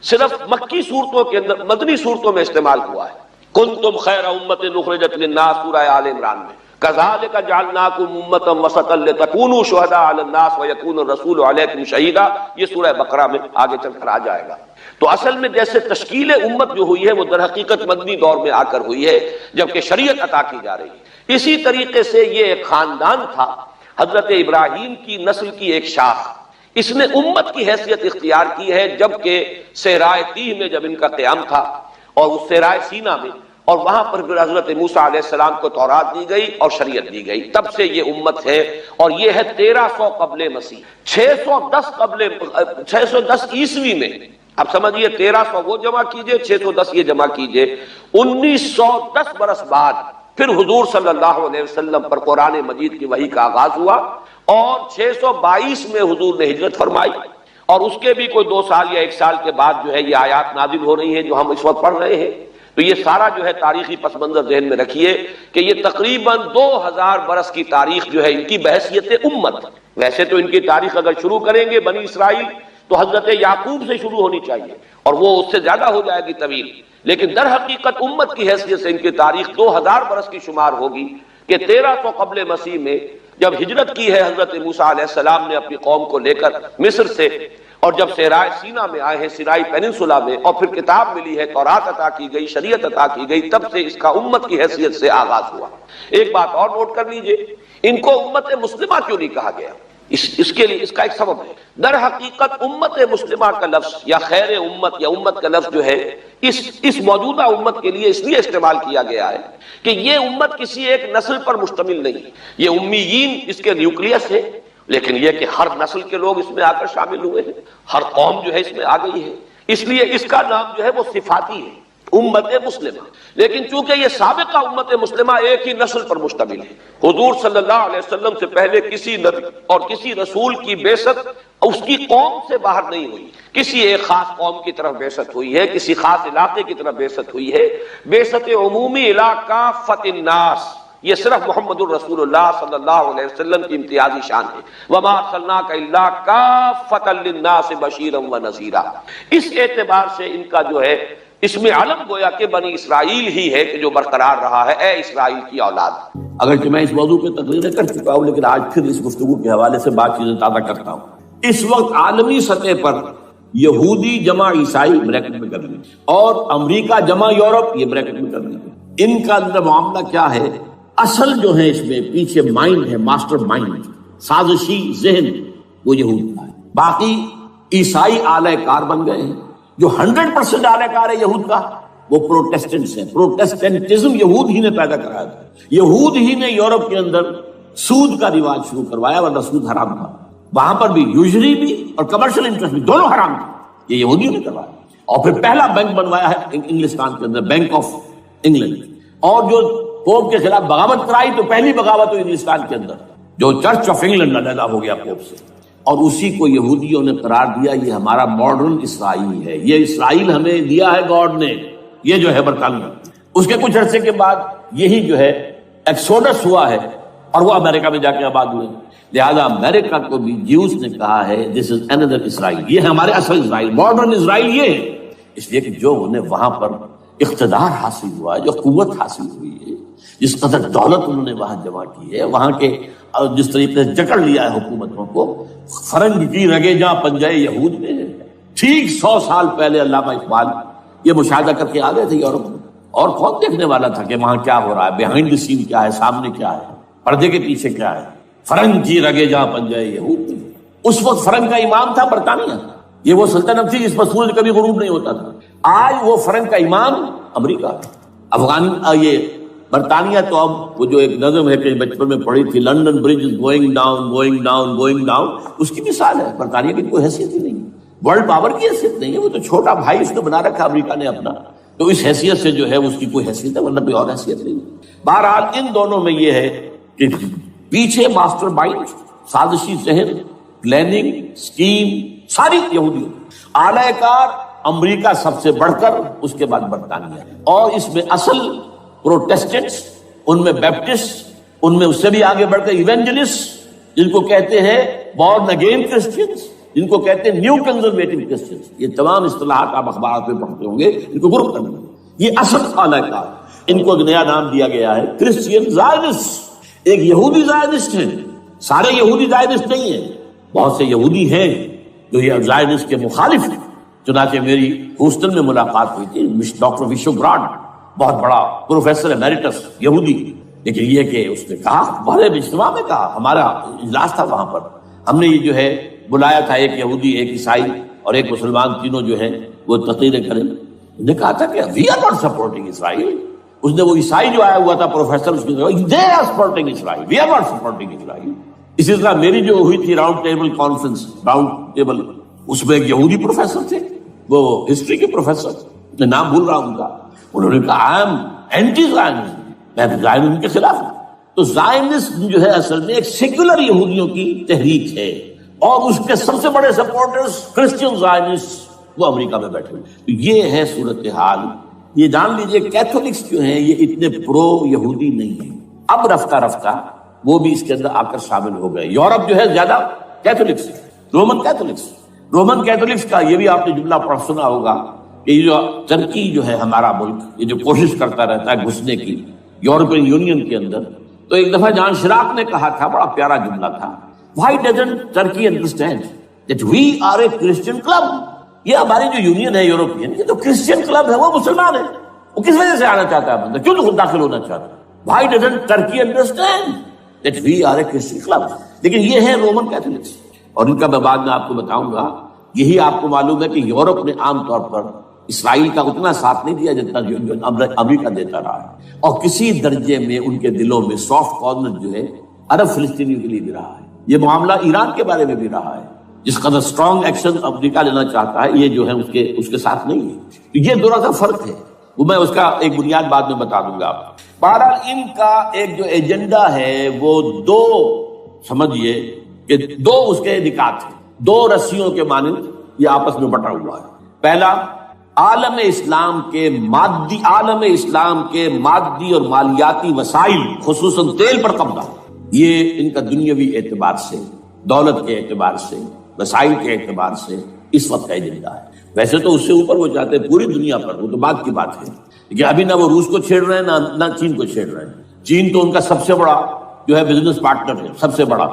صرف مکی صورتوں کے اندر، مدنی صورتوں میں استعمال ہوا ہے۔ کنتم خیر امت اخرجت للناس سورہ آل عمران میں، کذالک جعلناکم امۃ وسطا لتکونوا شہداء علی الناس ویکون الرسول علیکم شہیدا، یہ سورہ بقرہ میں آگے چل کر آ جائے گا۔ تو اصل میں جیسے تشکیل امت جو ہوئی ہے وہ در حقیقت مدنی دور میں آ کر ہوئی ہے، جبکہ شریعت عطا کی جا رہی ہے۔ اسی طریقے سے یہ ایک خاندان تھا، حضرت ابراہیم کی نسل کی ایک شاخ، اس نے امت کی حیثیت اختیار کی ہے، جبکہ صحرائے تیہ میں جب ان کا قیام تھا اور اس صحرائے سینا میں، اور وہاں پر پھر حضرت موسیٰ علیہ السلام کو تورات دی گئی اور شریعت دی گئی، تب سے یہ امت ہے۔ اور یہ ہے 1300 قبل مسیح، 610 عیسوی میں۔ اب سمجھیے 1300 وہ جمع کیجئے، 610 یہ جمع کیجئے، 1910 برس بعد پھر حضور صلی اللہ علیہ وسلم پر قرآن مجید کی وحی کا آغاز ہوا، اور 622 میں حضور نے ہجرت فرمائی، اور اس کے بھی کوئی 2 سال یا 1 سال کے بعد جو ہے یہ آیات نازل ہو رہی ہیں جو ہم اس وقت پڑھ رہے ہیں۔ تو یہ سارا جو ہے تاریخی پس منظر ذہن میں رکھیے کہ یہ تقریباً 2000 برس کی تاریخ جو ہے ان کی بحیثیت امت۔ ویسے تو ان کی تاریخ اگر شروع کریں گے بنی اسرائیل تو حضرت یعقوب سے شروع ہونی چاہیے، اور وہ اس سے زیادہ ہو جائے گی طویل، لیکن در حقیقت امت کی حیثیت سے ان کی تاریخ 2000 برس کی شمار ہوگی کہ 1300 قبل مسیح میں جب ہجرت کی ہے حضرت موسیٰ علیہ السلام نے اپنی قوم کو لے کر مصر سے، اور جب صحرائے سینا میں آئے ہیں، سینائی پیننسولا میں، اور پھر کتاب ملی ہے، تورات عطا کی گئی، شریعت عطا کی گئی، تب سے اس کا امت کی حیثیت سے آغاز ہوا۔ ایک بات اور نوٹ کر لیجئے، ان کو امت مسلمہ کیوں نہیں کہا گیا؟ اس کے لیے اس کا ایک سبب ہے۔ در حقیقت امت مسلمہ کا لفظ یا خیر امت یا امت کا لفظ جو ہے اس موجودہ امت کے لیے اس لیے استعمال کیا گیا ہے کہ یہ امت کسی ایک نسل پر مشتمل نہیں، یہ امیین اس کے نیوکلیس ہے، لیکن یہ کہ ہر نسل کے لوگ اس میں آ کر شامل ہوئے ہیں، ہر قوم جو ہے اس میں آ گئی ہے، اس لیے اس کا نام جو ہے وہ صفاتی ہے، امت مسلمہ۔ لیکن چونکہ یہ سابقہ امت مسلمہ ایک ہی نسل پر مشتمل ہے، حضور صلی اللہ علیہ وسلم سے پہلے کسی نبی اور کسی رسول کی بعثت اس کی قوم سے باہر نہیں ہوئی، کسی ایک خاص قوم کی طرف بعثت ہوئی ہے، کسی خاص علاقے کی طرف بعثت ہوئی ہے۔ بعثت عمومی الی کافۃ الناس، یہ صرف محمد الرسول اللہ صلی اللہ علیہ وسلم کی امتیازی شان ہے۔ وما ارسلناک الا کافۃ للناس بشیرا ونذیرا۔ اس اعتبار سے ان کا جو ہے اس میں علم گویا کہ بنی اسرائیل ہی ہے کہ جو برقرار رہا ہے، اے اسرائیل کی اولاد۔ اگرچہ میں اس موضوع پہ تقریریں کر چکا ہوں، لیکن آج پھر اس گفتگو کے حوالے سے بات چیزیں تازہ کرتا ہوں۔ اس وقت عالمی سطح پر یہودی جمع عیسائی بریکٹ میں کر لیجیے، اور امریکہ جمع یورپ یہ بریکٹ میں کر لیجیے، ان کا اندر معاملہ کیا ہے؟ اصل جو ہے اس میں پیچھے مائنڈ ہے، ماسٹر مائنڈ، سازشی ذہن وہ یہود کا ہے۔ باقی عیسائی آلہ کار بن گئے ہیں۔ جو 100% آلہ کار ہے یہود کا وہ پروٹیسٹنٹس ہیں۔ پروٹیسٹنٹزم یہود ہی نے پیدا کرایا تھا، یہود ہی نے یورپ کے اندر سود کا رواج شروع کروایا، ورنہ سود حرام تھا وہاں پر بھی، یوزری بھی اور کمرشل انٹرسٹ بھی، دونوں حرام تھے، یہ یہودیوں نے کروایا۔ اور پھر پہلا بینک بنوایا ہے انگلستان کے اندر، بینک آف انگلینڈ، اور جو پوپ کے خلاف بغاوت کرائی تو پہلی بغاوت ہوئی انگلستان کے اندر، جو چرچ آف انگلینڈ علیحدہ ہو گیا پوپ سے، اور اسی کو یہودیوں نے قرار دیا یہ ہمارا ماڈرن اسرائیل ہے، یہ اسرائیل ہمیں دیا ہے گاڈ نے، یہ جو ہے برطانیہ۔ اس کے کچھ عرصے کے بعد یہی جو ہے ایکسوڈس ہوا ہے اور وہ امریکہ میں جا کے آباد ہوئے، لہذا امریکہ کو بھی جیوز نے کہا ہے دس از اندر اسرائیل، یہ ہے ہمارے اصل اسرائیل، ماڈرن اسرائیل یہ ہے۔ اس لیے کہ جو انہیں وہاں پر اقتدار حاصل ہوا ہے، جو قوت حاصل ہوئی ہے، جس قدر دولت انہوں نے وہاں جمع کی ہے، وہاں کے جس طریقے سے جکڑ لیا ہے حکومتوں کو، فرنگ کی رگے جہاں پنجے یہود میں ہے۔ ٹھیک 100 سال پہلے علامہ اقبال یہ مشاہدہ کر کے آ گئے تھے یورپ میں، اور کون دیکھنے والا تھا کہ وہاں کیا ہو رہا ہے، بیہائنڈ دی سین کیا ہے، سامنے کیا ہے، پردے کے پیچھے کیا ہے۔ فرنگ کی رگے جہاں پنجے یہود میں، اس وقت فرنگ کا امام تھا برطانیہ، یہ وہ سلطنت تھی جس پر سورج کبھی غروب نہیں ہوتا تھا۔ آج وہ فرنگ کا امام امریکہ، افغان، یہ برطانیہ تو اب وہ جو ایک نظم ہے کہ بچپن میں پڑھی تھی، London bridge is going down going down going down, اس کی مثال ہے۔ برطانیہ کی کوئی حیثیت ہی نہیں، ورلڈ پاور کی حیثیت نہیں ہے، وہ تو چھوٹا بھائی اس نے بنا رکھا امریکہ نے اپنا، تو اس حیثیت سے جو ہے اس کی کوئی حیثیت ہے، ورنہ کوئی اور حیثیت نہیں۔ بہرحال ان دونوں میں یہ ہے کہ پیچھے ماسٹر مائنڈ، سازشی ذہن، پلاننگ، اسکیم ساری یہودی، اعلی کار امریکہ سب سے بڑھ کر، اس کے بعد برطانیہ، اور اس میں اصل پروٹیسٹنٹس، ان میں بیپٹسٹ، ان میں اس سے بھی آگے بڑھ کر ایونجلسٹ، جن کو کہتے ہیں بورن اگین کرسچنز، جن کو کہتے ہیں نیو کنزرویٹو کرسچنز، یہ تمام اصطلاحات آپ اخبارات میں پڑھتے ہوں گے، ان کو گروپ کرنا، یہ اصل اعلی کار۔ ان کو ایک نیا نام دیا گیا ہے کرسچین زائنسٹ۔ ایک یہودی زائنسٹ ہیں، سارے یہودی زائنسٹ نہیں ہیں، بہت سے یہودی ہیں جو یہ زائنسٹ کے مخالف ہیں۔ چنانچہ میری ہیوسٹن میں ملاقات ہوئی تھی ڈاکٹر وشو براڈ، بہت بڑا پروفیسر ایمیریٹس یہودی، لیکن یہ کہ اس نے کہا، بڑے اجتماع میں کہا، ہمارا اجلاس تھا وہاں پر، ہم نے یہ جو ہے بلایا تھا ایک یہودی، ایک عیسائی اور ایک مسلمان، تینوں جو ہیں وہ تقریریں کریں۔ نے کہا تھا کہ وی آر ناٹ سپورٹنگ اسرائیل۔ اس نے وہ عیسائی جو آیا ہوا تھا پروفیسر، اس نے they are supporting Israel, we are not supporting Israel. اسی طرح میری جو ہوئی تھی round table conference, round table, اس میں ایک یہودی پروفیسر تھے، وہ ہسٹری کے پروفیسر، میں نام بھول رہا ہوں ان کا، انہوں نے کہا آئی ایم اینٹی زائنسٹ، میں زائنسٹ کے خلاف ہوں۔ تو زائنسٹ جو ہے اصل میں ایک سیکولر یہودیوں کی تحریک ہے، اور اس کے سب سے بڑے سپورٹرز کرسچین زائنسٹ وہ امریکہ میں بیٹھے ہوئے۔ تو یہ ہے صورتحال۔ یہ جان لیجئے کیتھولکس جو ہیں یہ اتنے پرو یہودی نہیں ہیں، اب رفتہ رفتہ وہ بھی اس کے اندر آ کر شامل ہو گئے۔ یورپ جو ہے زیادہ کیتھولکس ہے، رومن کیتھولکس کا یہ بھی آپ نے جملہ پڑھ سنا ہوگا کہ یہ جو ترکی جو ہے ہمارا ملک، یہ جو کوشش کرتا رہتا ہے گھسنے کی یورپین یونین کے اندر، تو ایک دفعہ جان شراک نے کہا تھا، بڑا پیارا جملہ تھا، Why doesn't Turkey understand that we are a Christian club؟ یہ ہماری جو یونین ہے یورپین، یہ تو کرسچین کلب ہے، وہ مسلمان ہے، وہ کس وجہ سے آنا چاہتا ہے بندہ، کیوں تو داخل ہونا چاہتا ہے؟ Why doesn't Turkey understand that we are a Christian club؟ لیکن یہ ہے رومن کیتھولکس، اور ان کا میں بعد میں آپ کو بتاؤں گا۔ یہی آپ کو معلوم ہے کہ یورپ نے عام طور پر اسرائیل کا اتنا ساتھ نہیں دیا جتنا امریکہ دیتا رہا ہے، اور کسی درجے میں ان کے دلوں میں سافٹ کارنر جو ہے عرب فلسطینیوں کے لیے بھی رہا ہے۔ یہ معاملہ ایران کے بارے میں بھی رہا ہے، جس قدر اسٹرانگ ایکشن امریکہ لینا چاہتا ہے، یہ جو ہے اس کے ساتھ نہیں ہے۔ یہ دونوں کا فرق ہے، وہ میں اس کا ایک بنیاد بعد میں بتا دوں گا آپ کو۔ بہرحال ان کا ایک جو ایجنڈا ہے وہ دو، سمجھیے کہ دو اس کے نکات ہیں، دو رسیوں کے مانند یہ آپس میں بٹا ہوا ہے۔ پہلا، عالم اسلام کے مادی اور مالیاتی وسائل، خصوصاً تیل پر قبضہ، یہ ان کا دنیاوی اعتبار سے، دولت کے اعتبار سے، وسائل کے اعتبار سے اس وقت کا ایجنڈا ہے۔ ویسے تو اس سے اوپر وہ چاہتے ہیں پوری دنیا پر، وہ تو بعد کی بات ہے، لیکن ابھی نہ وہ روس کو چھیڑ رہے ہیں نہ چین کو چھیڑ رہے ہیں۔ چین تو ان کا سب سے بڑا جو ہے بزنس پارٹنر ہے، سب سے بڑا،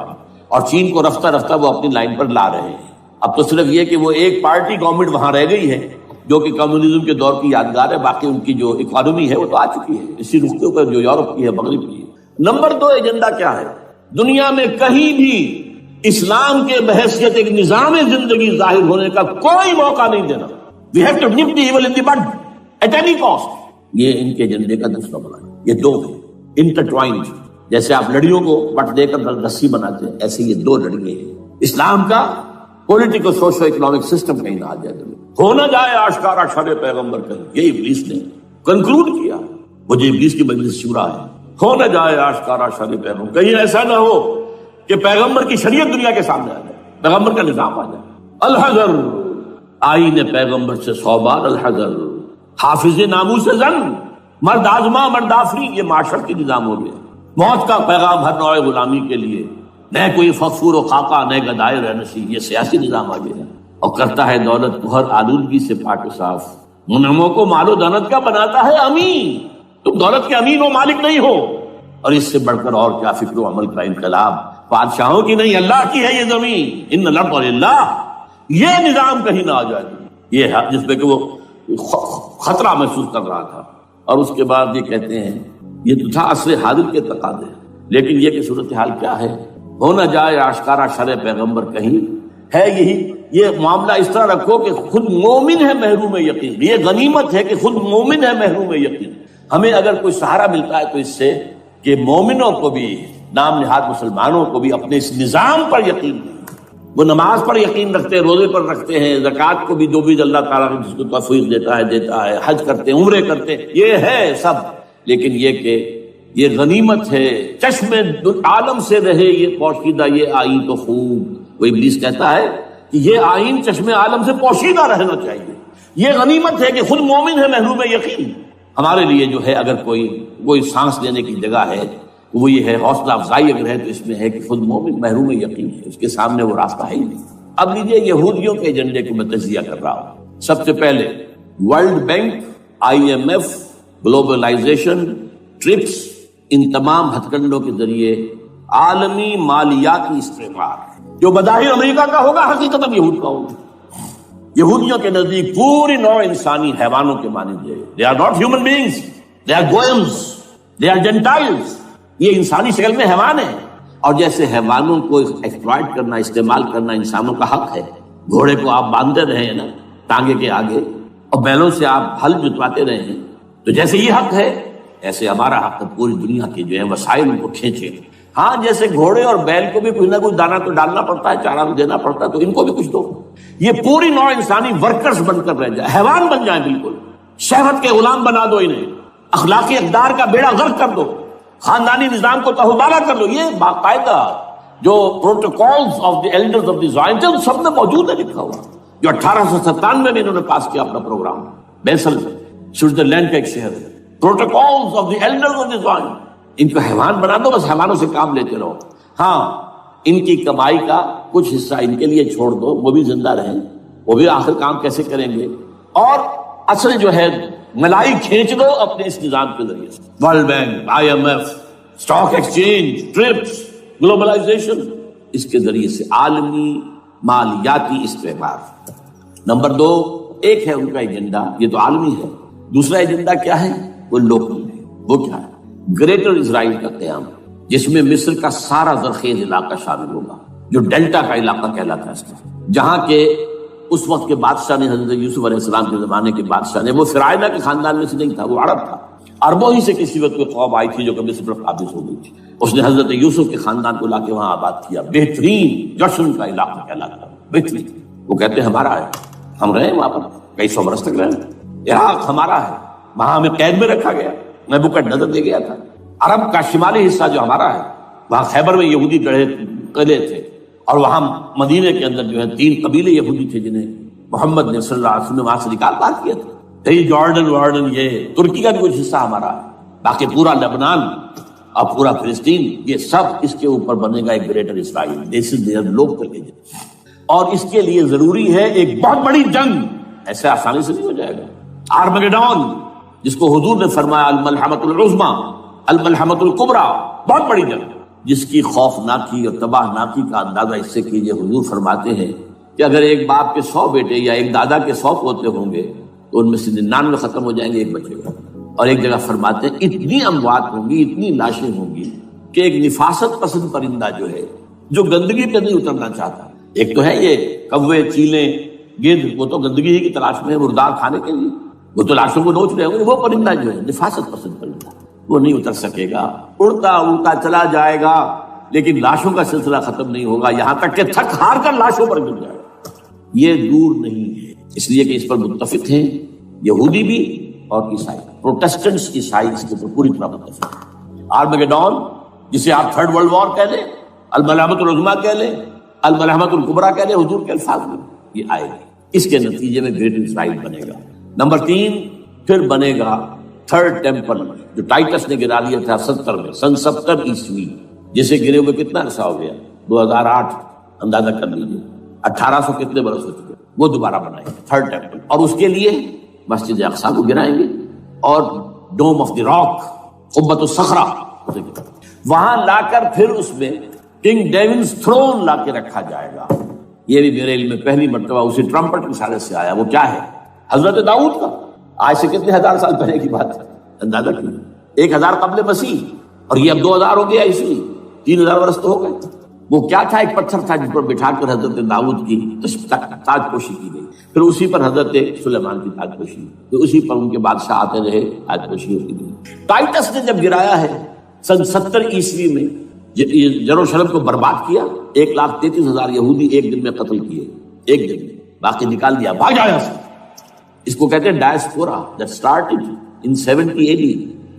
اور چین کو رفتہ رفتہ وہ اپنی لائن پر لا رہے ہیں۔ اب تو صرف یہ کہ وہ ایک پارٹی گورنمنٹ وہاں رہ گئی ہے جو کہ کمیونزم کے دور کی یادگار ہے، باقی ان کی جو اکانومی ہے وہ تو آ چکی ہے اسی رخ پر جو یورپ کی ہے، مغرب کی ہے۔ نمبر دو ایجنڈا کیا ہے؟ دنیا میں کہیں بھی اسلام کے بحیثیت ایک نظام زندگی ظاہر ہونے کا کوئی موقع نہیں دینا۔ We have to nip the evil in the bud at any cost۔ یہ ان کے ایجنڈے کا دوسرا بڑا ہے۔ یہ دو ہیں انٹرٹوائنڈ، جیسے آپ لڑیوں کو بٹ دے کر رسی بناتے ہیں، ایسے یہ دو لڑیے ہیں۔ اسلام کا پولیٹیکل سوشو اکنامک سسٹم کہیں نہ آ جائے، ہو نہ جائے آشکارا شر پیغمبر کہیں، یہ ابلیس نے کنکلوڈ کیا۔ وہ جو ابلیس کی مجلس شورا ہے، ہو نہ جائے آشکارا شر پیغمبر، کہیں ایسا نہ ہو کہ پیغمبر کی شریعت دنیا کے سامنے آ جائے، پیغمبر کا نظام آ جائے۔ الحذر، آئین پیغمبر سے 100 بار الحذر، حافظ ناموس زن، مرد آزما مرد آفری، یہ معاشرت کی نظام ہو گیا۔ موت کا پیغام ہر نوع غلامی کے لیے، نہ کوئی فخور و خاکہ نہ گدائے رہنشی، یہ سیاسی نظام آ گیا، اور کرتا ہے دولت کو ہر آلودگی سے پاک و صاف، منعموں کو مال و دولت کا بناتا ہے امین۔ تم دولت کے امین و مالک نہیں ہو، اور اس سے بڑھ کر اور کیا فکر و عمل کا انقلاب، بادشاہوں کی نہیں اللہ کی ہے یہ زمین، ان الارض للہ۔ یہ نظام کہیں نہ آ جائے، یہ ہے جس میں کہ وہ خطرہ محسوس کر رہا تھا۔ اور اس کے بعد یہ کہتے ہیں یہ تو تھا عصر حاضر کے تقاضے، لیکن یہ کہ صورتحال کیا ہے؟ ہو نہ جائے آشکارا شرع پیغمبر کہیں، ہے یہی یہ معاملہ اس طرح رکھو کہ خود مومن ہے محروم یقین، یہ غنیمت ہے کہ خود مومن ہے محروم یقین۔ ہمیں اگر کوئی سہارا ملتا ہے تو اس سے کہ مومنوں کو بھی، نام نہاد مسلمانوں کو بھی اپنے اس نظام پر یقین نہیں، وہ نماز پر یقین رکھتے ہیں، روزے پر رکھتے ہیں، زکوٰۃ کو بھی جو بھی اللہ تعالیٰ نے جس کو توفیق دیتا ہے، حج کرتے ہیں، عمرے کرتے ہیں، یہ ہے سب. لیکن یہ کہ یہ غنیمت ہے، چشم عالم سے رہے یہ پوشیدہ یہ آئین تو خوب. وہ ابلیس کہتا ہے کہ یہ آئین چشم عالم سے پوشیدہ رہنا چاہیے. یہ غنیمت ہے کہ خود مومن ہے محروم یقین. ہمارے لیے جو ہے اگر کوئی سانس لینے کی جگہ ہے وہ یہ ہے، حوصلہ افزائی اگر ہے تو اس میں ہے کہ خود مومن محروم یقین ہے، اس کے سامنے وہ راستہ ہے ہی نہیں. اب لیجیے یہودیوں کے ایجنڈے کو میں تجزیہ کر رہا ہوں. سب سے پہلے World Bank, IMF، globalisation, TRIPS, ان تمام ہتھ کنڈوں کے ذریعے عالمی مالیاتی استعمار جو بظاہر امریکہ کا ہوگا حقیقت یہود کا ہوگا. یہودیوں کے نزدیک پوری نوع انسانی حیوانوں کے مانند ہے. They are not human beings, they are goyim, they are Gentiles. یہ انسانی شکل میں حیوان ہیں، اور جیسے حیوانوں کو ایکسپلائٹ کرنا، استعمال کرنا انسانوں کا حق ہے. گھوڑے کو آپ باندھتے رہے ہیں نا ٹانگے کے آگے، اور بیلوں سے آپ ہل جتواتے رہے ہیں، تو جیسے یہ حق ہے ایسے ہمارا حق ہے پوری دنیا کے جو ہے وسائل ان کو کھینچے. ہاں جیسے گھوڑے اور بیل کو بھی کچھ نہ کچھ دانا تو ڈالنا پڑتا ہے، چارہ تو دینا پڑتا ہے، تو ان کو بھی کچھ دو. یہ پوری نوع انسانی ورکرز بن کر رہ جائے، حیوان بن جائیں، بالکل شہوت کے غلام بنا دو انہیں، اخلاقی اقدار کا بیڑا غرق کر دو، خاندانی نظام کو تہوبارہ کر لو. یہ باقاعدہ جو protocols of the elders of the Zion سب میں موجود ہے لکھا ہوا، جو 1897 میں انہوں نے پاس کیا اپنا پروگرام. بیسل سوئٹزرلینڈ کا ایک شہر ہے. Protocols of the elders of the Zion. ان کو حیوان بنا دو، بس حیوانوں سے کام لیتے رہو. ہاں ان کی کمائی کا کچھ حصہ ان کے لیے چھوڑ دو، وہ بھی زندہ رہیں، وہ بھی آخر کام کیسے کریں گے، اور اصل جو ہے ملائی کھینچ دو اپنے اس نظام کے ذریعے سے. World Bank, IMF، stock exchange, TRIPS, globalisation, اس کے ذریعے سے عالمی مالیاتی استعمار. نمبر 2 ایک ہے ان کا ایجنڈا، یہ تو عالمی ہے. دوسرا ایجنڈا کیا ہے؟ وہ لوکل ہے. وہ کیا ہے؟ گریٹر اسرائیل کا قیام، جس میں مصر کا سارا زرخیز علاقہ شامل ہوگا، جو ڈیلٹا کا علاقہ کہلاتا ہے اس کا، جہاں کے اس وقت کے بادشاہ نے، حضرت یوسف علیہ السلام کے زمانے کے بادشاہ نے، وہ فرعونہ کے خاندان میں سے نہیں تھا، وہ عرب تھا. عربوں ہی سے کسی وقت کوئی قوم آئی تھی جو کہ مصر پر قابض ہو گئی تھی. اس نے حضرت یوسف کے خاندان کو لا کے وہاں آباد کیا. بہترین جشن کا علاقہ کہلاتا ہے، بہترین. وہ کہتے ہیں ہمارا ہے، ہم رہے وہاں پر کئی سو برس تک رہے. عراق ہمارا ہے، وہاں ہمیں قید میں رکھا گیا، نبوکدنضر دے گیا تھا. عرب کا شمالی حصہ جو ہمارا ہے، وہاں خیبر میں یہودی قلعے تھے، اور وہاں مدینے کے اندر جو ہے 3 قبیلے یہودی تھے جنہیں محمد نے صلی اللہ علیہ وسلم نے وہاں سے نکال پار کیا تھا. جارڈن، یہ ترکی کا بھی کچھ حصہ ہمارا ہے. باقی پورا لبنان اور پورا فلسطین، یہ سب اس کے اوپر بنے گا ایک greater Israel. This is there local agenda. اور اس کے لیے ضروری ہے ایک بہت بڑی جنگ. ایسے آسانی سے نہیں ہو جائے گا. آرمگیڈون، جس کو حضور نے فرمایا الملحمۃ العظمیٰ، الملحمۃ الکبریٰ، بہت بڑی جنگ، جس کی خوفناکی اور تباہ ناکی کا اندازہ اس سے کیجیے. حضور فرماتے ہیں کہ اگر ایک باپ کے 100 بیٹے یا ایک دادا کے 100 پوتے ہوں گے تو ان میں سے 99 ختم ہو جائیں گے، ایک بچے گا. اور ایک جگہ فرماتے ہیں اتنی اموات ہوں گی، اتنی لاشیں ہوں گی کہ ایک نفاست پسند پرندہ جو ہے، جو گندگی پہ نہیں اترنا چاہتا. ایک تو ہے یہ کوے، چیلیں، گدھ، وہ تو گندگی ہی کی تلاش میں ہے مردار کھانے کے لیے، وہ تو لاشوں کو نوچ رہے ہوں گے. وہ پرندہ جو ہے نفاست پسند پرندہ، وہ نہیں اتر سکے گا، اڑتا اڑتا چلا جائے گا، لیکن لاشوں کا سلسلہ ختم نہیں ہوگا، یہاں تک کہ تھک ہار کر لاشوں پر گر جائے گا. یہ دور نہیں ہے، اس لیے کہ اس پر متفق ہیں یہودی بھی اور عیسائی. پروٹسٹنٹس عیسائی اس کے اوپر پوری طرح متفق ہیں. آرمگیڈون، جسے آپ 3rd ورلڈ وار کہہ لیں، الملحمۃ العظمیٰ کہہ لیں، الملحمۃ الکبریٰ کہہ لیں، حضور کے الفاظ میں یہ آئے گی. اس کے نتیجے میں گریٹ اسرائیل بنے گا. نمبر 3 پھر بنے گا 3rd ٹیمپل، جو ٹائٹس نے گرا لیا تھا 70 میں، سن 70 عیسوی، جسے گرے ہوئے کتنا عرصہ ہو گیا؟ 2008. اندازہ کر لیجیے 1800 کتنے برس ہو چکے. وہ دوبارہ بنائیں گے 3rd ٹیمپل، اور اس کے لیے مسجد اقصیٰ کو گرائیں گے، اور ڈوم آف دی راک، قبۃ الصخرہ، وہاں لا کر پھر اس میں کنگ ڈیونز تھرون لا کے رکھا جائے گا. یہ بھی میرے علم میں پہلی مرتبہ اسی ٹرمپٹ کی اشارے سے آیا. وہ کیا ہے؟ حضرت داؤد کا. آج سے کتنے 1000 سال پہلے کی بات ہے، اندازہ کیجیے. 1000 قبل مسیح، اور یہ اب 2000 ہو گیا عیسوی، 3000 برس تو ہو گئے. وہ کیا تھا؟ ایک پتھر تھا جس پر بٹھا کر حضرت داؤد کی تاج پوشی کی گئی، پھر اسی پر حضرت سلیمان کی تاج پوشی، پھر اسی پر ان کے بادشاہ آتے رہے، تاج پوشی ہوتی گئی. ٹائٹس نے جب گرایا ہے سن 70 عیسوی میں، یروشلم کو برباد کیا، 1,33,000 یہودی ایک دن میں قتل کیے، ایک دن میں، باقی نکال دیا، بھاگ جایا سے۔ اس کو کہتے ہیں diaspora, that started in 70 AD،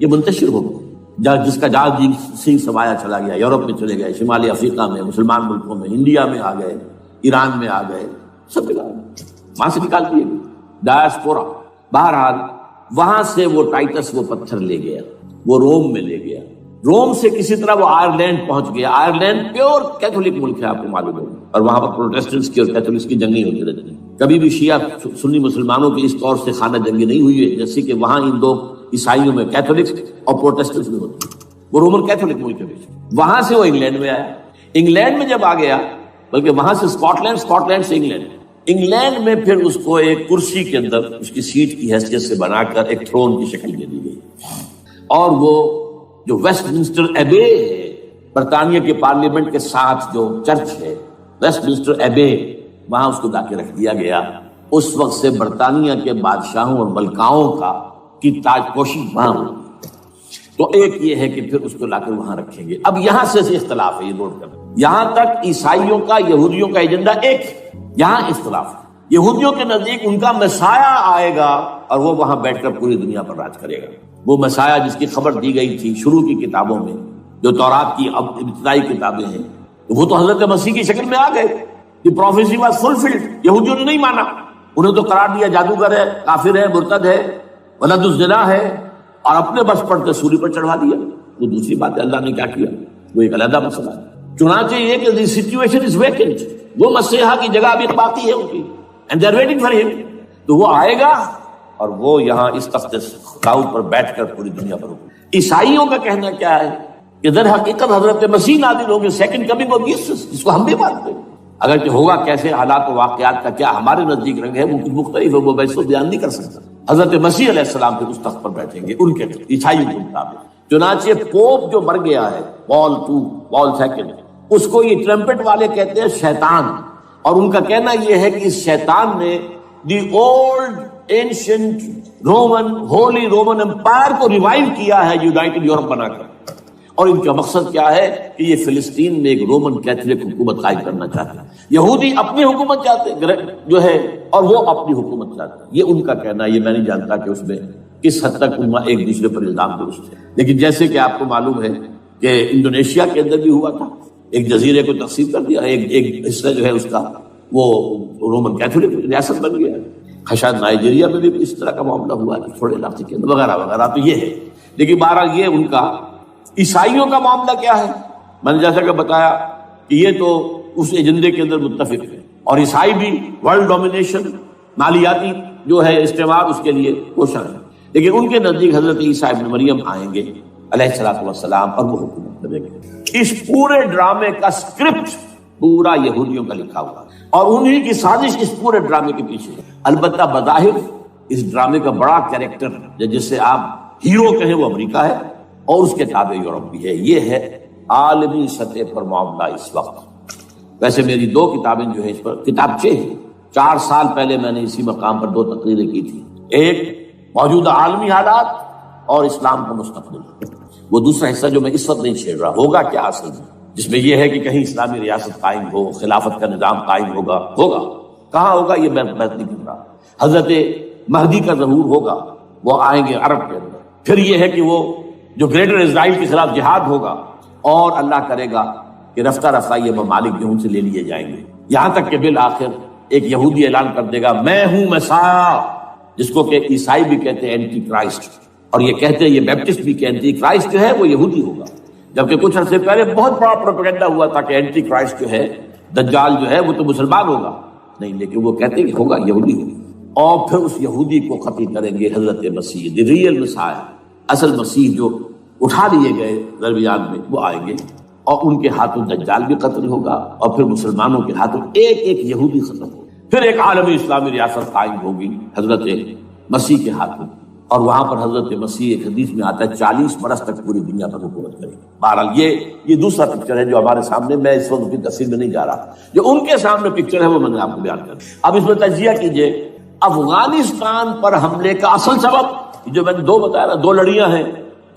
یہ منتشر ہو گیا، جس کا جہاز سنگھ سمایا چلا گیا، یورپ میں چلے گئے، شمالی افریقہ میں، مسلمان ملکوں میں، انڈیا میں آ گئے، ایران میں آ گئے، سب جگہ وہاں سے نکال دیے ڈائسپورا۔ بہرحال وہاں سے وہ ٹائٹس وہ پتھر لے گیا، وہ روم میں لے گیا، روم سے کسی طرح وہ آئرلینڈ پہنچ گیا۔ آئرلینڈ پیور کیتھولک ملک ہے، آپ کو معلوم ہے، اور وہاں پر پروٹیسٹنٹس کی اور کیتھولکس کی جنگیں ہوتی رہتی ہیں۔ کبھی بھی شیعہ سنی مسلمانوں کی اس طور سے خانہ جنگی نہیں ہوئی ہے جیسے کہ وہاں ان دو عیسائیوں میں کیتھولکس اور پروٹیسٹنٹس میں ہوتی ہے۔ وہ رومن کیتھولک ملک ہے۔ وہاں سے وہ انگلینڈ میں آیا، انگلینڈ میں جب آ گیا، بلکہ وہاں سے اسکاٹ لینڈ سے انگلینڈ میں پھر اس کو ایک کرسی کے اندر اس کی سیٹ کی حیثیت سے بنا کر ایک تھرون کی شکل دے دی گئی، اور وہ جو ویسٹ منسٹر ایبے ہے، برطانیہ کے پارلیمنٹ کے ساتھ جو چرچ ہے ویسٹ منسٹر ایبے، وہاں اس کو لا کے رکھ دیا گیا۔ اس وقت سے برطانیہ کے بادشاہوں اور ملکاؤں کی تاج پوشی وہاں ہوئی۔ تو ایک یہ ہے کہ پھر اس کو لا کر وہاں رکھیں گے۔ اب یہاں سے اختلاف ہے، یہ نوٹ کریں، یہاں تک عیسائیوں کا یہودیوں کا ایجنڈا ایک ہے، یہاں اختلاف ہے۔ یہودیوں کے نزدیک ان کا مسیح آئے گا اور وہ وہاں بیٹھ کر پوری دنیا پر راج کرے گا۔ وہ مسیح جس کی خبر دی گئی تھی شروع کی کتابوں میں، جو تورات کی ابتدائی کتابیں ہیں، وہ تو حضرت مسیح کی شکل میں آ گئے۔ یہ پروفیسی واز فلفلڈ۔ یہودیوں نے نہیں مانا، انہیں تو قرار دیا جادوگر ہے، کافر ہے، مرتد ہے، ولد الزنا ہے، اور اپنے بس پڑتے سولی پر چڑھا دیا۔ وہ دوسری بات ہے، اللہ نے کیا کیا، وہ ایک علیحدہ مسئلہ ہے۔ چنانچہ یہ کہ دی سچویشن از ویکنٹ، وہ مسیحا کی جگہ ابھی باقی ہے ان کی، and they are waiting for ہم۔ تو وہ آئے گا اور وہ یہاں اس تخت داؤد پر بیٹھ کر پوری دنیا پر ہوگا۔ عیسائیوں کا کہنا کیا ہے کہ در حقیقت حضرت مسیح نازل ہوں گے، سیکنڈ کمنگ آف جیسس، جس کو ہم بھی مانتے ہیں۔ اگر کہ ہوگا کیسے، حالات و واقعات کا کیا ہمارے نزدیک رنگ ہے، وہ کچھ مختلف ہے، وہ میں اس کو بیان نہیں کر سکتا۔ حضرت مسیح علیہ السلام پھر اس تخت پر بیٹھیں گے ان کے عیسائیوں کے مطابق۔ چنانچہ پوپ جو مر گیا ہے، پال سیکنڈ، اس کو یہ ٹرمپٹ والے کہتے ہیں شیطان، اور ان کا کہنا یہ ہے کہ اس شیطان نے the old ancient Holy Roman Empire کو ریوائیو کیا ہے یونائٹڈ یورپ بنا کر، اور ان کا مقصد کیا ہے کہ یہ فلسطین میں ایک رومن کیتھولک حکومت قائم کرنا چاہتے ہیں۔ یہودی اپنی حکومت چاہتے جو ہے، اور وہ اپنی حکومت چاہتے ہیں، یہ ان کا کہنا ہے۔ یہ میں نہیں جانتا کہ اس میں کس حد تک ان ایک دوسرے پر الزام درست ہے، لیکن جیسے کہ آپ کو معلوم ہے کہ انڈونیشیا کے اندر بھی ہوا تھا، ایک جزیرے کو تقسیم کر دیا، ایک حصہ جو ہے اس کا وہ رومن کیتھولک ریاست بن گیا۔ شاید نائجیریا میں بھی اس طرح کا معاملہ ہوا ہے تھوڑے علاقے کے اندر، وغیرہ وغیرہ۔ تو یہ ہے، لیکن بہرحال یہ ان کا۔ عیسائیوں کا معاملہ کیا ہے، میں نے جیسا کہ بتایا کہ یہ تو اس ایجنڈے کے اندر متفق ہے، اور عیسائی بھی ورلڈ ڈومینیشن، مالیاتی جو ہے استعمار، اس کے لیے کوشاں ہے۔ لیکن ان کے نزدیک حضرت عیسیٰ ابن مریم آئیں گے علیہ الصلوۃ والسلام، اور وہ حکومت کریں گے۔ اس پورے ڈرامے کا اسکرپٹ پورا یہودیوں کا لکھا ہوا ہے، اور انہی کی سازش اس پورے ڈرامے کے پیچھے ہے۔ البتہ بظاہر اس ڈرامے کا بڑا کیریکٹر جس سے آپ ہیرو کہیں وہ امریکہ ہے، اور اس کے تابع یورپ بھی ہے۔ یہ ہے عالمی سطح پر معاملہ اس وقت۔ ویسے میری 2 کتابیں جو ہے اس پر کتابچے ہیں، 4 سال پہلے میں نے اسی مقام پر 2 تقریریں کی تھی، ایک موجودہ عالمی حالات اور اسلام کا مستقبل، وہ دوسرا حصہ جو میں اس وقت نہیں چھیڑ رہا، ہوگا کیا اصل میں، جس میں یہ ہے کہ کہیں اسلامی ریاست قائم ہو، خلافت کا نظام قائم ہوگا کہاں ہوگا، یہ میں بات نہیں کر رہا۔ حضرت مہدی کا ظہور ہوگا، وہ آئیں گے عرب کے اندر۔ پھر یہ ہے کہ وہ جو گریٹر اسرائیل کے خلاف جہاد ہوگا، اور اللہ کرے گا کہ رفتہ رفتہ یہ ممالک جو ان سے لے لیے جائیں گے، یہاں تک کہ بالآخر ایک یہودی اعلان کر دے گا میں ہوں مسیح، جس کو کہ عیسائی بھی کہتے ہیں اینٹی کرائسٹ، اور یہ کہتے ہیں یہ بیپٹسٹ بھی کہ اینٹی کرائسٹ جو ہے وہ یہودی ہوگا۔ جبکہ کچھ عرصے پہلے بہت بڑا پروپیگنڈا ہوا تھا کہ اینٹی کرائسٹ جو ہے، دجال جو ہے، وہ تو مسلمان ہوگا، نہیں، لیکن وہ کہتے ہیں کہ ہوگا یہودی ہوگا، اور پھر اس یہودی کو قتل کریں گے حضرت مسیح، دی ریئل مسیح، اصل مسیح جو اٹھا لیے گئے درمیان میں، وہ آئیں گے، اور ان کے ہاتھوں دجال بھی قتل ہوگا، اور پھر مسلمانوں کے ہاتھوں ایک ایک یہودی ختم ہوگا۔ پھر ایک عالمی اسلامی ریاست قائم ہوگی حضرت مسیح کے ہاتھوں، اور وہاں پر حضرت مسیح ایک حدیث میں آتا ہے 40 برس تک پوری دنیا پر حکومت کرے گا۔ بہرحال یہ دوسرا پکچر ہے جو ہمارے سامنے، میں اس وقت کی تفصیل میں نہیں جا رہا، جو ان کے سامنے پکچر ہے وہ میں نے آپ کو بیان کر دیا۔ اب اس میں تجزیہ کیجئے افغانستان پر حملے کا اصل سبب، جو میں نے 2 بتایا نا، 2 لڑیاں ہیں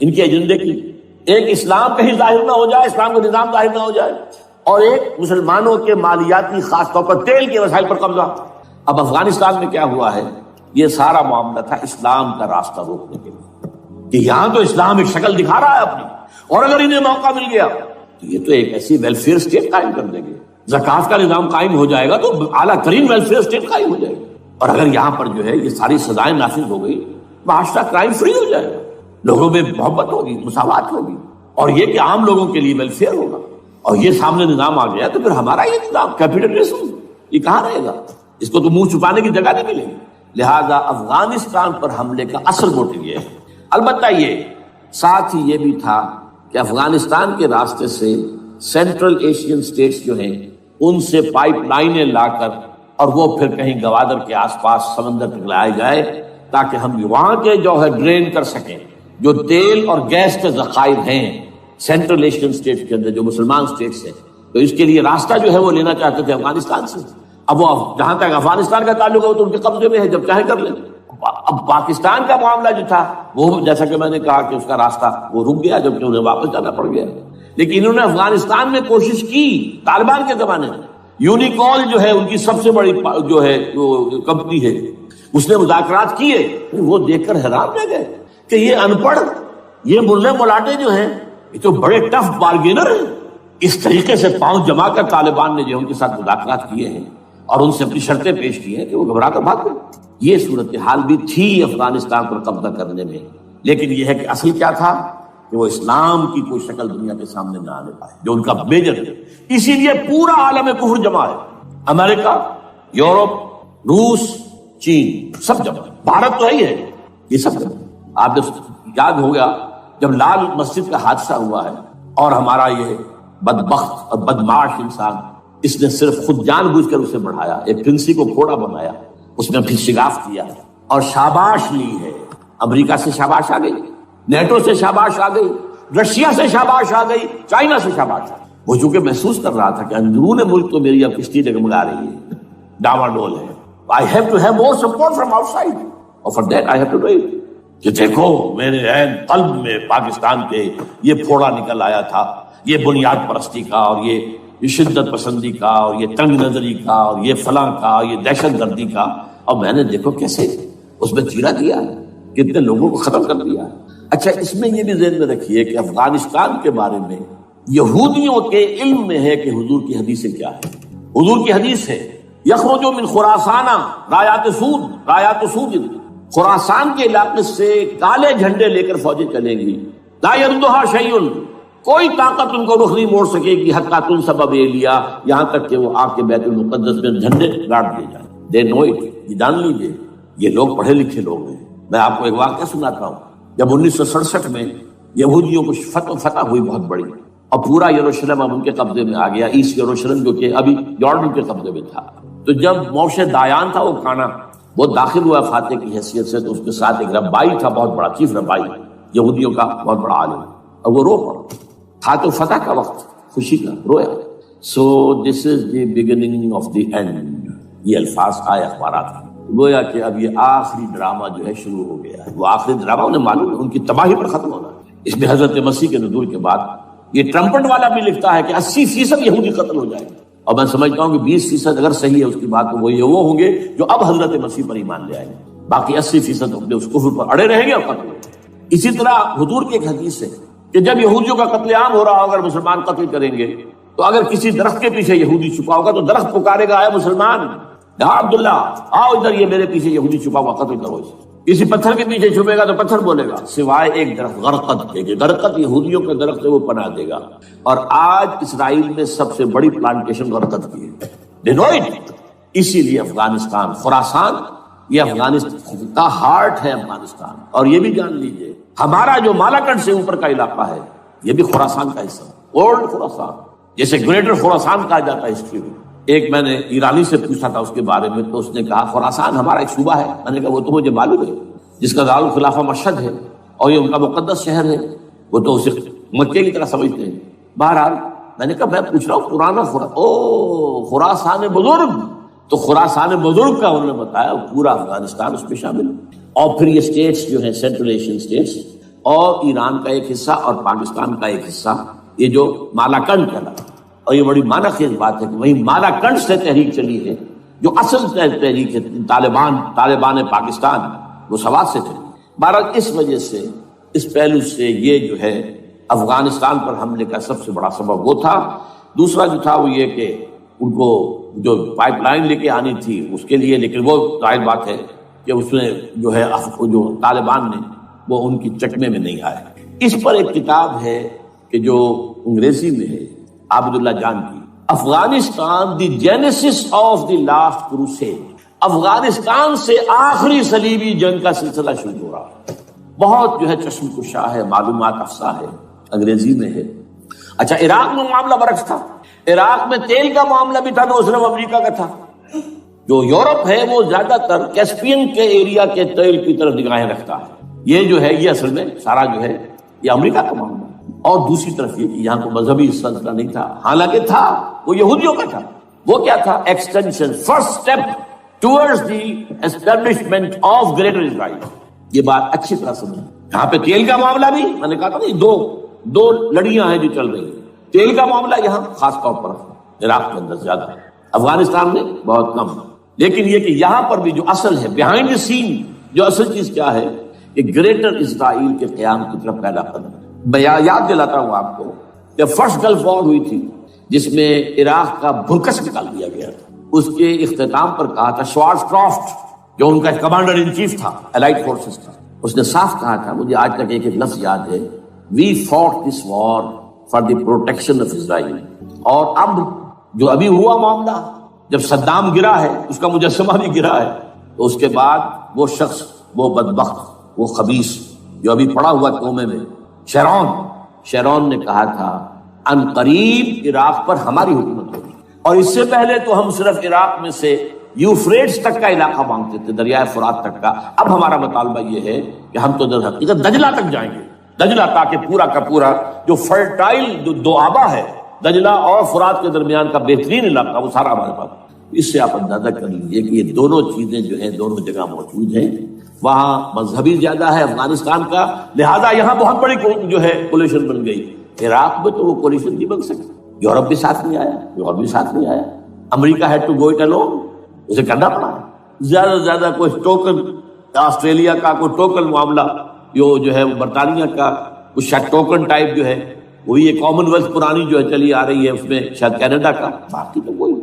ان کے ایجنڈے کی، ایک اسلام کہیں ظاہر نہ ہو جائے، اسلام کا نظام ظاہر نہ ہو جائے، اور ایک مسلمانوں کے مالیاتی خاص طور پر تیل کے وسائل پر قبضہ۔ اب افغانستان میں کیا ہوا ہے، یہ سارا معاملہ تھا اسلام کا راستہ روکنے کے لیے کہ یہاں تو اسلام ایک شکل دکھا رہا ہے اپنی، اور اگر انہیں موقع مل گیا تو یہ تو ایک ایسی ویلفیئر اسٹیٹ قائم کر دیں گے، زکوٰۃ کا نظام قائم ہو جائے گا تو اعلیٰ ترین ویلفیئر اسٹیٹ قائم ہو جائے گی، اور اگر یہاں پر جو ہے یہ ساری سزائیں نافذ ہو گئی، معاشرہ کرائم فری ہو جائے گا، لوگوں میں محبت ہوگی، مساوات ہوگی، اور یہ کہ عام لوگوں کے لیے ویلفیئر ہوگا، اور یہ سامنے نظام آ گیا تو پھر ہمارا یہ نظام کیپیٹلزم یہ کہاں رہے گا، اس کو تو منہ چھپانے کی جگہ نہیں ملے گی۔ لہذا افغانستان پر حملے کا اصل موٹو یہ ہے۔ البتہ یہ ساتھ ہی یہ بھی تھا کہ افغانستان کے راستے سے سینٹرل ایشین اسٹیٹس جو ہیں ان سے پائپ لائنیں لا کر اور وہ پھر کہیں گوادر کے آس پاس سمندر تک لائے جائے تاکہ ہم وہاں کے جو ہے ڈرین کر سکیں جو تیل اور گیس کے ذخائر ہیں سینٹرل ایشین اسٹیٹس کے اندر جو مسلمان اسٹیٹس ہیں، تو اس کے لیے راستہ جو ہے وہ لینا چاہتے تھے افغانستان سے۔ اب وہ جہاں تک افغانستان کا تعلق ہے وہ تو ان کے قبضے میں ہے، جب چاہے کر لیں۔ اب پاکستان کا معاملہ جو تھا وہ جیسا کہ میں نے کہا کہ اس کا راستہ وہ رک گیا جبکہ انہیں واپس جانا پڑ گیا، لیکن انہوں نے افغانستان میں کوشش کی طالبان کے زمانے میں۔ یونیکول جو ہے ان کی سب سے بڑی جو ہے کمپنی ہے، اس نے مذاکرات کیے، وہ دیکھ کر حیران رہ گئے کہ یہ ان پڑھ، یہ ملے ملاٹے جو ہیں یہ تو بڑے ٹف بارگینر ہیں۔ اس طریقے سے پاؤں جما کر طالبان نے جو ان کے ساتھ مذاکرات کیے ہیں اور ان سے اپنی شرطیں پیش کی ہیں کہ وہ گھبرا کر بھاگ گئے۔ یہ صورتحال بھی تھی افغانستان پر قبضہ کرنے میں، لیکن یہ ہے کہ اصل کیا تھا کہ وہ اسلام کی کوئی شکل دنیا کے سامنے نہ آنے پائے جو ان کا میجر ہے۔ اسی لیے پورا عالم کفر جمع ہے، امریکہ، یورپ، روس، چین، سب جمع ہے، بھارت تو ہی ہے، یہ سب جمع ہے۔ آپ نے یاد ہو گیا جب لال مسجد کا حادثہ ہوا ہے اور ہمارا یہ بدبخت اور بدمعاش انسان اس نے صرف خود جان بوجھ کر اسے بڑھایا، ایک پھنسی کو پھوڑا بنایا، اس میں پھر شگاف کیا اور شاباش لی ہے۔ امریکہ سے شاباش آ گئی، نیٹو سے شاباش آ گئی، رشیا سے شاباش آ گئی، چائنا سے شاباش آ گئی۔ وہ چونکہ محسوس کر رہا تھا کہ اندرون ملک تو میری اب کشتی ڈگمگا رہی ہے، ڈاواڈول ہے، I have to have more support from outside اور for that I have to do it۔ کہ دیکھو میرے عین قلب میں پاکستان کے یہ پھوڑا نکل آیا تھا، یہ بنیاد پرستی کا اور یہ شدت پسندی کا اور یہ تنگ نظری کا اور یہ فلاں کا، یہ دہشت گردی کا، اور میں نے دیکھو کیسے اس میں چیرا دیا ہے، کتنے لوگوں کو ختم کر دیا ہے۔ اچھا اس میں یہ بھی ذہن میں رکھیے کہ افغانستان کے بارے میں یہودیوں کے علم میں ہے کہ حضور کی حدیث کیا ہے۔ حضور کی حدیث ہے یخرج من خراسان رایات سود، رایات سود، خراسان کے علاقے سے کالے جھنڈے لے کر فوجیں چلیں گی، لا یردھا شیء، کوئی طاقت ان کو رخ نہیں موڑ سکے گی، حتیٰ تنصب بیلیا، یہاں تک کہ وہ آ کے بیت المقدس میں جھنڈے گاڑ دیے جائیں۔ دے نو اٹ، یہ جان لیجیے یہ لوگ پڑھے لکھے لوگ ہیں۔ میں آپ کو ایک واقعہ سناتا ہوں، جب 1967 میں یہودیوں کو فتح ہوئی بہت بڑی اور پورا یروشلم اب ان کے قبضے میں آ گیا، ایسٹ یروشلم جو کہ ابھی جارڈن کے قبضے میں تھا، تو جب موشے دایان تھا وہ کانا وہ داخل ہوا فاتح کی حیثیت سے، تو اس کے ساتھ ایک ربائی تھا بہت بڑا، چیف ربائی یہودیوں کا بہت بڑا عالم، اور وہ رو پڑا تھا، تو فتح کا وقت، خوشی کا، رویا۔ So this is the beginning of the end, یہ الفاظ آئے اخبارات میں، گویا کہ اب یہ آخری ڈرامہ جو ہے شروع ہو گیا ہے۔ وہ آخری ڈرامہ انہیں معلوم ہے ان کی تباہی پر ختم ہونا ہے۔ اس میں حضرت مسیح کے نزول کے بعد یہ ٹرمپٹ والا بھی لکھتا ہے کہ 80% یہودی قتل ہو جائے گا، اور میں سمجھتا ہوں کہ 20% اگر صحیح ہے اس کی بات، تو وہ ہوں گے جو اب حضرت مسیح پر ایمان لے آئیں گے، باقی 80% اپنے اس کفر پر اڑے رہیں گے اور قتل ہو جائیں گے۔ اسی طرح حضور کی ایک حدیث ہے کہ جب یہودیوں کا قتل عام ہو رہا ہوگا، اگر مسلمان قتل کریں گے تو اگر کسی درخت کے پیچھے یہودی چھپا ہوگا تو درخت پکارے گا، اے مسلمان، یا عبداللہ آؤ ادھر، یہ میرے پیچھے یہودی چھپا ہوا، قتل کرو اسے۔ کسی پتھر کے پیچھے چھپے گا تو پتھر بولے گا، سوائے ایک درخت غرقد کے، غرقد یہودیوں کے درخت سے وہ پناہ دے گا، اور آج اسرائیل میں سب سے بڑی پلانٹیشن غرقد کی ہے، دے نو اٹ۔ اسی لیے افغانستان، خراسان، یہ افغانستان کا ہارٹ ہے افغانستان، اور یہ بھی جان لیجئے ہمارا جو مالاکنڈ سے اوپر کا علاقہ ہے یہ بھی خراسان کا حصہ ہے، اولڈ خراسان، جیسے گریٹر خراسان کہا جاتا ہے ہسٹری میں۔ ایک میں نے ایرانی سے پوچھا تھا اس کے بارے میں، تو اس نے کہا خراسان ہمارا ایک صوبہ ہے۔ میں نے کہا وہ تو مجھے معلوم ہے، جس کا دارالخلافہ مشہد ہے اور یہ ان کا مقدس شہر ہے، وہ تو اسے مکے کی طرح سمجھتے ہیں۔ بہرحال میں نے کہا میں پوچھ رہا ہوں پرانا خراسان بزرگ، تو خراسان بزرگ کا انہوں نے بتایا پورا افغانستان اس میں شامل ہے، اور پھر یہ اسٹیٹس جو ہیں سینٹرل ایشین اسٹیٹس اور ایران کا ایک حصہ اور پاکستان کا ایک حصہ، یہ جو مالاکنڈ کہلاتا ہے، اور یہ بڑی معنی خیز بات ہے کہ وہی مالا کنڈ سے تحریک چلی ہے جو اصل تحریک ہے طالبان پاکستان، وہ سوات سے چلی۔ بہرحال اس وجہ سے، اس پہلو سے یہ جو ہے افغانستان پر حملے کا سب سے بڑا سبب وہ تھا۔ دوسرا جو تھا وہ یہ کہ ان کو جو پائپ لائن لے کے آنی تھی اس کے لیے، لیکن وہ ظاہر بات ہے کہ اس میں جو ہے جو طالبان نے وہ ان کی چکمے میں نہیں آئے۔ اس پر ایک کتاب ہے کہ جو انگریزی میں ہے عابد اللہ جان کی، Afghanistan the genesis of the last crusade, Afghanistan سے آخری صلیبی جنگ کا سلسلہ شروع ہو رہا ہے۔ بہت جو ہے چشم کشا ہے، معلومات افزا ہے، انگریزی میں ہے۔ اچھا، عراق میں معاملہ برعکس تھا۔ عراق میں تیل کا معاملہ بھی تھا تو صرف امریکہ کا تھا۔ جو یورپ ہے وہ زیادہ تر کیسپین کے ایریا کے تیل کی طرف نگاہیں رکھتا ہے۔ یہ جو ہے یہ اصل میں سارا جو ہے یہ امریکہ کا معاملہ ہے۔ اور دوسری طرف یہ کہ یہاں کو مذہبی سلسلہ نہیں تھا، حالانکہ تھا، وہ یہودیوں کا تھا۔ وہ کیا تھا؟ Extension, first step towards the establishment of greater Israel. یہ بات اچھی طرح سمجھیں۔ یہاں پہ تیل کا معاملہ بھی میں نے کہا تھا نا، دو لڑیاں ہیں جو چل رہی ہیں۔ تیل کا معاملہ یہاں خاص طور پر عراق کے اندر زیادہ ہے، افغانستان میں بہت کم ہے۔ لیکن یہ کہ یہاں پر بھی جو اصل ہے بیہائنڈ دی سین، جو اصل چیز کیا ہے کہ گریٹر اسرائیل کے قیام کی طرف پہلا قدم ہے۔ میں یاد دلاتا ہوں آپ کو کہ فرسٹ گلف وار ہوئی تھی جس میں عراق کا بھرکس نکال دیا گیا تھا۔ اس کے اختتام پر کہا تھا شوارز کرافٹ، جو ان کا کمانڈر ان چیف تھا الائٹ فورسز کا، اس نے صاف کہا تھا، مجھے آج تک ایک لفظ یاد ہے، we fought this war for the protection of Israel. اور اب جو ابھی ہوا معاملہ، جب صدام گرا ہے، اس کا مجسمہ بھی گرا ہے، تو اس کے بعد وہ شخص، وہ بدبخت، وہ خبیث جو ابھی پڑا ہوا کومے میں، شیرون نے کہا تھا ان قریب عراق پر ہماری حکومت ہوگی۔ اور اس سے پہلے تو ہم صرف عراق میں سے یوفریٹس تک کا علاقہ مانگتے تھے، دریائے فرات تک کا۔ اب ہمارا مطالبہ یہ ہے کہ ہم تو در حقیقت دجلہ تک جائیں گے، دجلہ، تاکہ پورا کا پورا جو فرٹائل دو آبا ہے دجلہ اور فرات کے درمیان کا بہترین علاقہ، وہ سارا ہمارے پاس۔ اس سے آپ اندازہ کر لیجیے کہ یہ دونوں چیزیں جو ہیں دونوں جگہ موجود ہیں۔ وہاں مذہبی زیادہ ہے افغانستان کا، لہذا یہاں بہت بڑی جو ہے کولیشن بن گئی۔ عراق میں تو وہ کولیشن نہیں بن سکتی، یورپ بھی ساتھ نہیں آیا، یورپ بھی ساتھ نہیں آیا، America had to go it alone, اسے کرنا پڑا۔ زیادہ سے زیادہ کوئی ٹوکن، آسٹریلیا کا کوئی ٹوکن معاملہ، جو ہے برطانیہ کا کچھ شاید ٹوکن ٹائپ جو ہے، وہی یہ کامن ویلتھ پرانی جو ہے چلی آ رہی ہے، اس میں شاید کینیڈا کا، باقی تو کوئی۔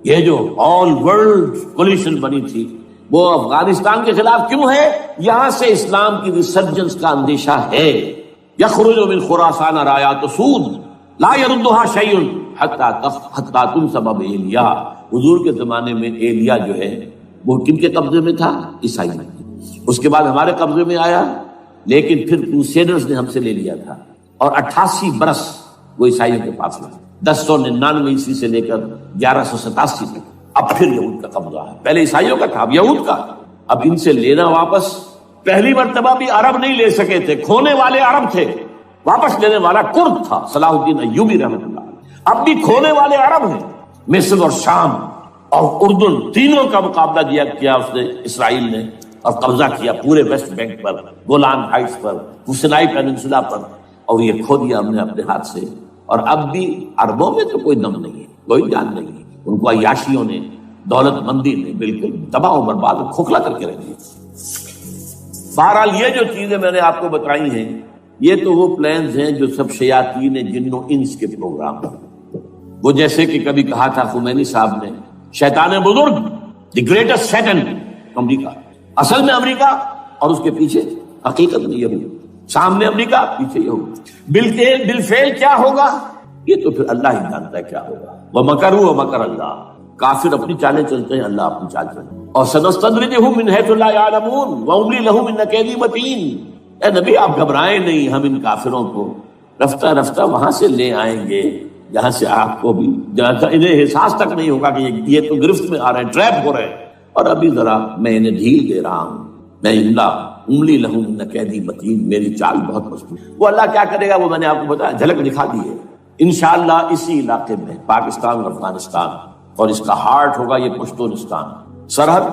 یہ جو آل ورلڈ کولیشن بنی تھی وہ افغانستان کے خلاف کیوں ہے؟ یہاں سے اسلام کی ریسرجنس کا اندیشہ ہے۔ یخرج من خراسان رایات سود لا يردها شیء حتی تنصب ایلیا۔ حضور کے زمانے میں ایلیا جو ہے وہ کن کے قبضے میں تھا؟ عیسائی میں۔ اس کے بعد ہمارے قبضے میں آیا، لیکن پھر کروسیڈرز نے ہم سے لے لیا تھا، اور 88 برس وہ عیسائیوں کے پاس رہا، 1099 عیسوی سے لے کر 1187 تک۔ اب پھر یہود کا قبضہ ہے، پہلے عیسائیوں کا تھا، اب یہود کا۔ اب ان سے لینا واپس، پہلی مرتبہ بھی عرب نہیں لے سکے تھے، کھونے والے عرب تھے، واپس لینے والا کرد تھا صلاح الدین ایوبی رحمۃ اللہ۔ اب بھی کھونے والے عرب ہیں، مصر اور شام اور اردن، تینوں کا مقابلہ کیا اس نے، اسرائیل نے، اور قبضہ کیا پورے ویسٹ بینک پر، گولان ہائٹس پر، سینائی پیننسولا پر، اور یہ کھو دیا ہم نے اپنے ہاتھ سے۔ اور اب بھی عربوں میں تو کوئی دم نہیں ہے، کوئی جان نہیں ہے، ان کو عیاشیوں نے، دولت مندی نے بالکل تباہ و برباد کھوکھلا کر کے رکھ دیا۔ بہرحال یہ جو چیزیں میں نے آپ کو بتائی ہیں، یہ تو وہ پلانز ہیں جو سب شیاطین جن و انس کے پروگرام ہیں۔ وہ جیسے کہ کبھی کہا تھا خمینی صاحب نے، شیطان بزرگ، دی گریٹسٹ سیٹن، امریکہ۔ اصل میں امریکہ، اور اس کے پیچھے حقیقت میں یہود، سامنے امریکہ، پیچھے یہود۔ بالفعل کیا ہوگا یہ تو پھر اللہ ہی جانتا ہے کیا ہوگا۔ وَمَكَرُوا وَمَكَرَ اللَّهُ، کافر اپنی چالیں چلتے ہیں، اللہ اپنی چال چلتے ہیں۔ اور سَنَسْتَدْرِجُهُم مِّنْ حَيْثُ لَا يَعْلَمُونَ وَأُمْلِي لَهُمْ إِنَّ كَيْدِي مَتِينٌ۔ اے نبی آپ گھبرائیں نہیں، ہم ان کافروں کو رفتہ رفتہ وہاں سے لے آئیں گے جہاں سے آپ کو بھی، جہاں انہیں احساس تک نہیں ہوگا کہ یہ تو گرفت میں آ رہے ہیں، ٹریپ ہو رہے ہیں، اور ابھی ذرا میں انہیں ڈھیل دے رہا ہوں۔ میں املی لہم ان قیدی متین، میری چال بہت مضبوط۔ وہ اللہ کیا کرے گا وہ میں نے آپ کو بتایا، جھلک دکھا دی ہے۔ انشاءاللہ اسی علاقے میں پاکستان اور افغانستان، اور اس کا ہارٹ ہوگا یہ پشتونستان، سرحد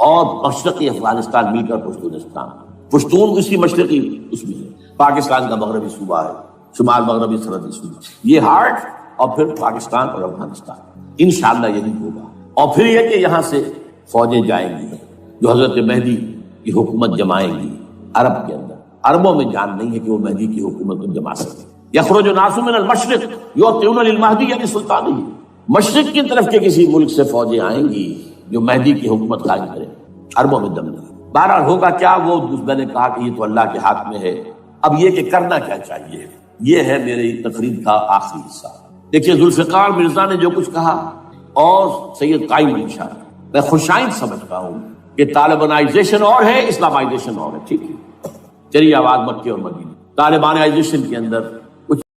اور مشرقی افغانستان مل کر پشتونستان، پشتون اسی مشرقی اس میں ہے، پاکستان کا مغربی صوبہ ہے، شمال مغربی سرحدی صوبہ۔ یہ ہارٹ اور پھر پاکستان اور افغانستان، انشاءاللہ یہی ہوگا۔ اور پھر یہ کہ یہاں سے فوجیں جائیں گی جو حضرت مہدی کی حکومت جمائیں گی عرب کے اندر۔ عربوں میں جان نہیں ہے کہ وہ مہدی کی حکومت کو جما سکے۔ یخرج الناس من المشرق یؤتون للمہدی یعنی سلطان ہی، مشرق کی طرف کے کسی ملک سے فوجیں آئیں گی جو مہدی کی حکومت قائم کرے، عربوں میں دم نہیں۔ بہرحال ہوگا کیا وہ میں نے کہا کہ یہ تو اللہ کے ہاتھ میں ہے۔ اب یہ کہ کرنا کیا چاہیے، یہ ہے میری تقریر کا آخری حصہ۔ دیکھیے ذوالفقار مرزا نے جو کچھ کہا اور سید قائم علی شاہ، میں خوشائند سمجھتا ہوں کہ طالبانائزیشن اور ہے، اسلامائزیشن اور ہے، ٹھیک ہے۔ چلیے آواز مکے اور مدینے، طالبانائزیشن کے اندر